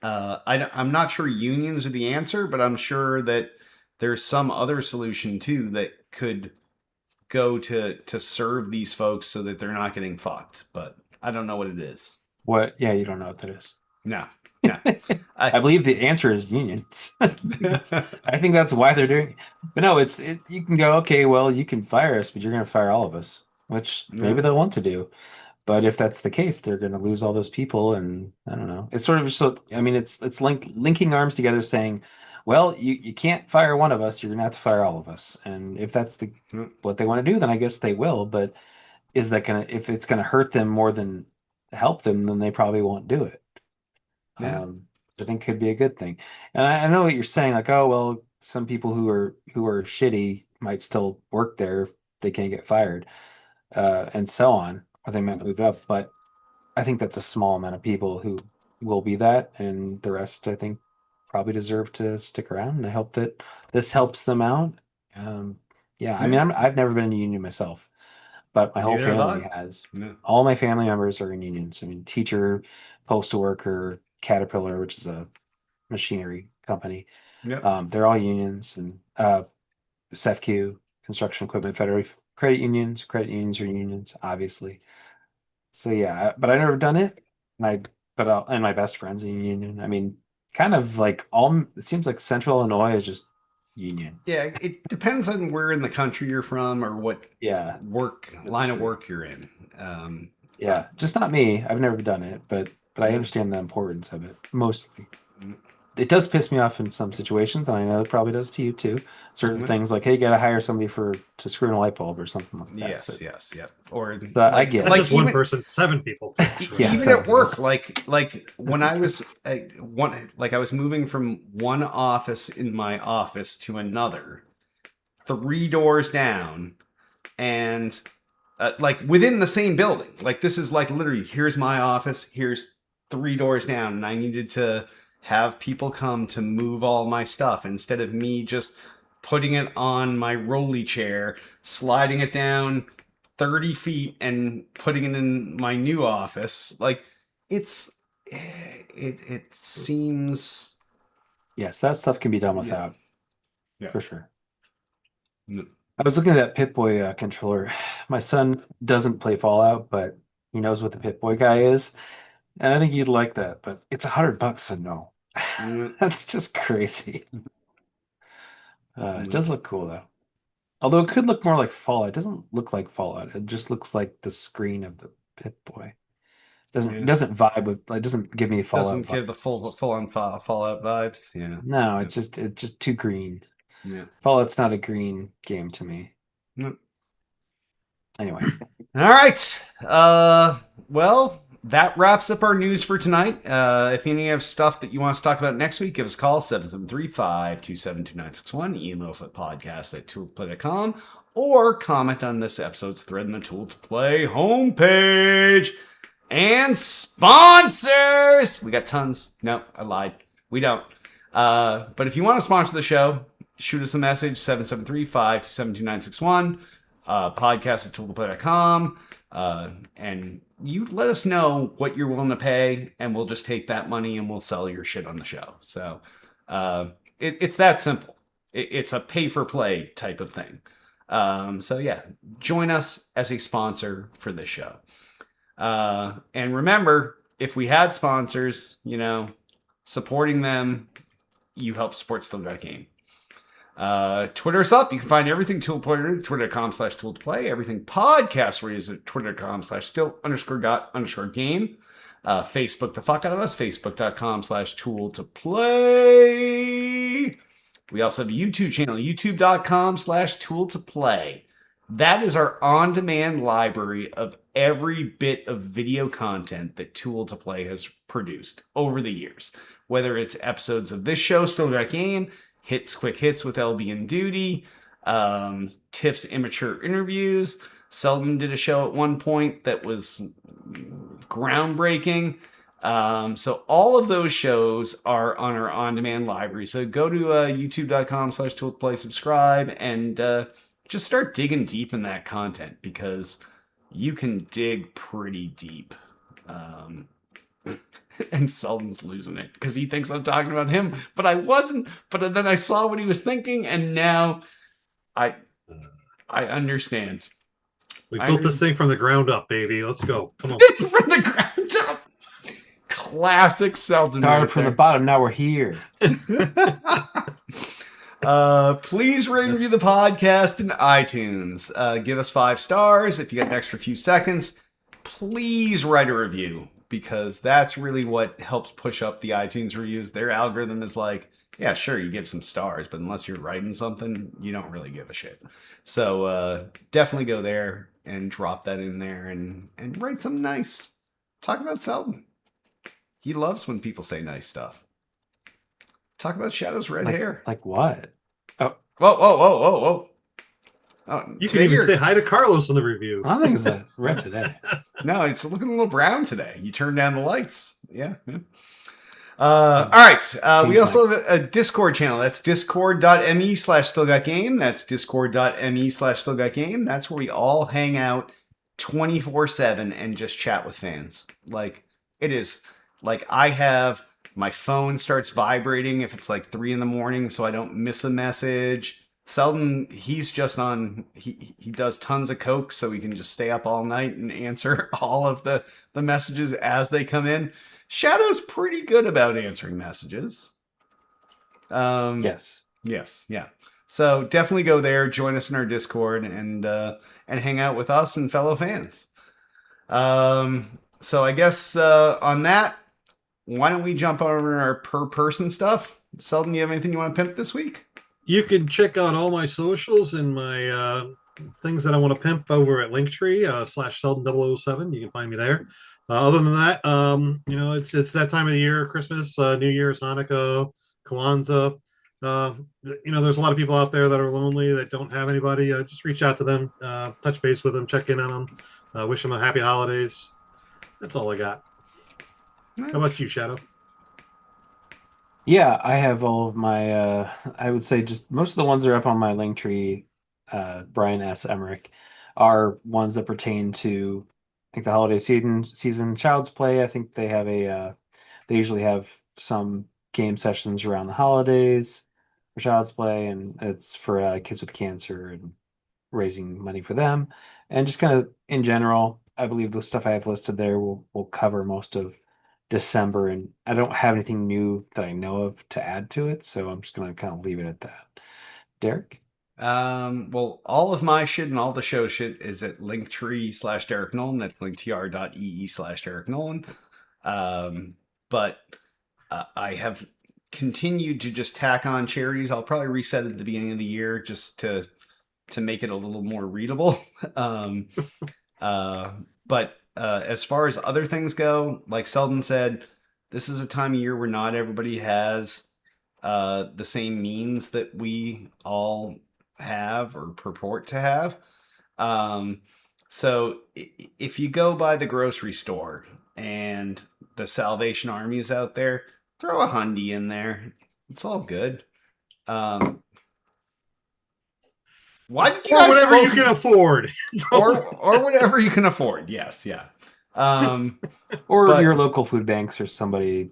I'm not sure unions are the answer, but I'm sure that there's some other solution too that could go to serve these folks so that they're not getting fucked. But I don't know what it is. What? Yeah, you don't know what that is. No, no. I believe the answer is unions. I think that's why they're doing it. But no, you can go, okay, well, you can fire us, but you're going to fire all of us, which maybe Yeah. they'll want to do. But if that's the case, they're going to lose all those people, and I don't know. It's sort of so. I mean, it's linking arms together, saying, "Well, you can't fire one of us. You're going to have to fire all of us." And if that's Yeah. what they want to do, then I guess they will. But is that gonna if it's going to hurt them more than help them, then they probably won't do it. Yeah. I think could be a good thing. And I know what you're saying, like, oh well, some people who are shitty might still work there if they can't get fired, and so on, or they might move up. But I think that's a small amount of people who will be that, and the rest, I think, probably deserve to stick around. And I hope that this helps them out. Yeah, I mean, Yeah. I've never been in a union myself, but my whole Neither have family I. has. Yeah. All my family members are in unions. I mean, teacher, postal worker, Caterpillar, which is a machinery company. Yep. They're all unions, and SEFQ, Construction Equipment Federated credit unions are unions, obviously. So yeah, but I've never done it, and and my best friend's in union. I mean, kind of like all. It seems like Central Illinois is just union. Yeah, it depends on where in the country you're from or what Yeah, that's line of true. work you're in. Yeah, just not me. I've never done it, but I Yeah. understand the importance of it mostly. It does piss me off in some situations, and I know it probably does to you too. Certain Yeah. things like, hey, you gotta hire somebody to screw in a light bulb or something like that. Yes, But yes, yep. Or I get That's like just one even person, 7 people. Yeah, even so at work, like when I was I was moving from one office in my office to another, 3 doors down, and like within the same building. Like this is like literally here's my office, here's 3 doors down, and I needed to have people come to move all my stuff instead of me just putting it on my rolly chair, sliding it down 30 feet and putting it in my new office. Like it's it seems yes, that stuff can be done yeah. without Yeah. for sure. No. I was looking at that Pip-Boy controller. My son doesn't play Fallout, but he knows what the Pip-Boy guy is, and I think he'd like that. But it's $100, so no. Mm, That's just crazy. It mm, does look cool though. Although it could look more like Fallout. It doesn't look like Fallout. It just looks like the screen of the Pip-Boy. It yeah. doesn't vibe with it doesn't give me Fallout Doesn't vibes. give the It's full just, full on Fallout vibes. Yeah. no, Yep. it's just too green. Yeah. Fallout's not a green game to me. Yep. Anyway. All right. Well, that wraps up our news for tonight. If any of stuff that you want us to talk about next week, give us a call, 773-527-2961. Email us at podcast@tooltoplay.com or comment on this episode's thread in the Tool to Play homepage. And sponsors! We got tons. No, I lied. We don't. But if you want to sponsor the show, shoot us a message, 773-527-2961, podcast@tooltoplay.com. And you let us know what you're willing to pay, and we'll just take that money and we'll sell your shit on the show. So it's that simple. It's a pay for play type of thing. So yeah, join us as a sponsor for this show. And remember, if we had sponsors, supporting them, you help support Still Got a Game. Twitter us up. You can find everything Tool to Play, twitter.com/Tool to Play. Everything podcast where is at twitter.com/still_got_game. Facebook the fuck out of us, facebook.com/Tool to Play. We also have a YouTube channel, youtube.com/Tool to Play. That is our on-demand library of every bit of video content that Tool to Play has produced over the years. Whether it's episodes of this show, Still Got Game, Quick Hits with LB and Duty, Tiff's immature interviews. Selden did a show at one point that was groundbreaking. So all of those shows are on our on-demand library. So go to youtube.com/Tool to Play, subscribe, and just start digging deep in that content, because you can dig pretty deep. And Selden's losing it because he thinks I'm talking about him, but I wasn't. But then I saw what he was thinking, and now I understand. We built this thing from the ground up, baby. Let's go. Come on. From the ground up. Classic Selden. Started from the bottom, now we're here. Please rate and review the podcast in iTunes. Give us 5 stars. If you got an extra few seconds, please write a review, because that's really what helps push up the iTunes reviews. Their algorithm is like, yeah, sure, you give some stars, but unless you're writing something, you don't really give a shit. So definitely go there and drop that in there and write something nice. Talk about Selden. He loves when people say nice stuff. Talk about Shadow's red hair. Like what? Whoa. Oh, You can even say hi to Carlos in the review. I don't think it's that red today. No, it's looking a little brown today. You turned down the lights. Yeah. All right. We also have a Discord channel. That's discord.me/stillgotgame. That's discord.me/stillgotgame. That's where we all hang out 24/7 and just chat with fans. Like, it is like I have my phone starts vibrating if it's like 3 a.m, so I don't miss a message. Selden, he's just on, he does tons of coke so he can just stay up all night and answer all of the messages as they come in. Shadow's pretty good about answering messages. Yes. Yeah. So definitely go there, join us in our Discord, and hang out with us and fellow fans. So I guess on that, why don't we jump over to our per person stuff? Selden, you have anything you want to pimp this week? You can check out all my socials and my things that I want to pimp over at Linktree /Selden007. You can find me there. Other than that, it's that time of the year: Christmas, New Year's, Hanukkah, Kwanzaa. There's a lot of people out there that are lonely, that don't have anybody. Just reach out to them, touch base with them, check in on them, wish them a happy holidays. That's all I got. How about you, Shadow? Yeah, I have all of my, I would say just most of the ones that are up on my Linktree, Brian S. Emmerich, are ones that pertain to, I think, the holiday season, Child's Play. I think they have they usually have some game sessions around the holidays for Child's Play, and it's for kids with cancer and raising money for them. And just kind of in general, I believe the stuff I have listed there will cover most of December, and I don't have anything new that I know of to add to it, so I'm just gonna kind of leave it at that. Derek? Well, all of my shit and all the show shit is at Linktree/Derek Nolan. That's linktr.ee/Derek Nolan. But I have continued to just tack on charities. I'll probably reset it at the beginning of the year just to make it a little more readable. But as far as other things go, like Selden said, this is a time of year where not everybody has the same means that we all have or purport to have. So if you go by the grocery store and the Salvation Army is out there, throw a hundy in there. It's all good. Why did you Or guys whatever you focus- can afford. or whatever you can afford? Yes, yeah. Or But- your local food banks or somebody,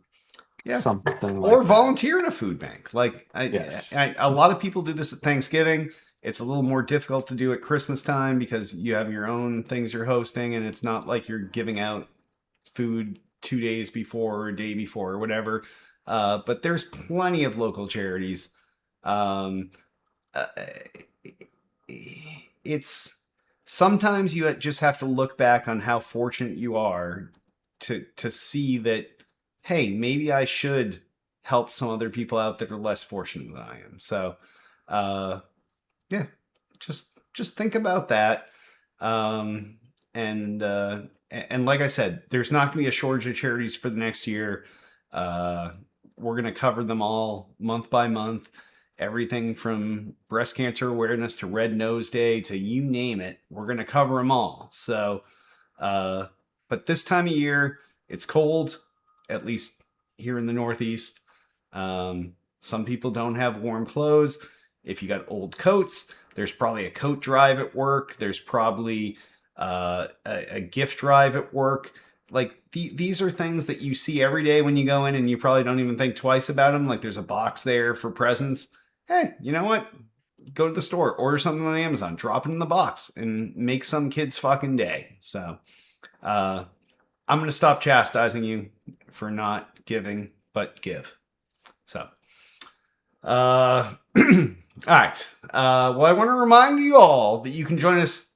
Yeah. something like Or that. volunteer in a food bank. Like Yes. a lot of people do this at Thanksgiving. It's a little more difficult to do at Christmas time because you have your own things you're hosting, and it's not like you're giving out food 2 days before or a day before or whatever. But there's plenty of local charities. Um, uh, it's sometimes you just have to look back on how fortunate you are to see that, hey, maybe I should help some other people out that are less fortunate than I am. So, yeah, just think about that. And like I said, there's not going to be a shortage of charities for the next year. We're going to cover them all month by month. Everything from breast cancer awareness to Red Nose Day to you name it, we're going to cover them all. So, but this time of year, it's cold, at least here in the Northeast. Some people don't have warm clothes. If you got old coats, there's probably a coat drive at work. There's probably a gift drive at work. Like these are things that you see every day when you go in, and you probably don't even think twice about them. Like there's a box there for presents. Hey, you know what? Go to the store, order something on Amazon, drop it in the box, and make some kid's fucking day. So I'm going to stop chastising you for not giving, but give. So, all right. Well, I want to remind you all that you can join us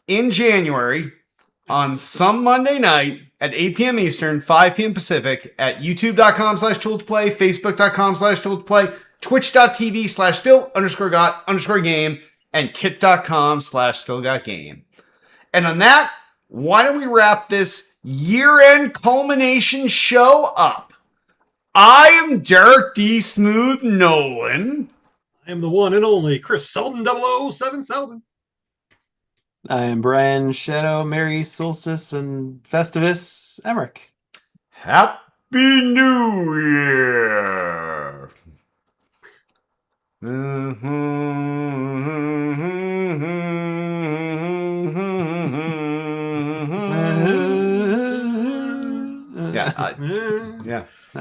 in January on some Monday night at 8 p.m. Eastern, 5 p.m. Pacific at youtube.com/tooltoplay, facebook.com/tooltoplay, twitch.tv/still_got_game, and kit.com/stillgotgame. And on that, why don't we wrap this year-end culmination show up? I am Derek D. Smooth Nolan. I am the one and only Chris Selden 007 Selden. I am Brian Shadow, Merry Solstice, and Festivus Emmerich. Happy New Year! Yeah, Eh, yeah. No.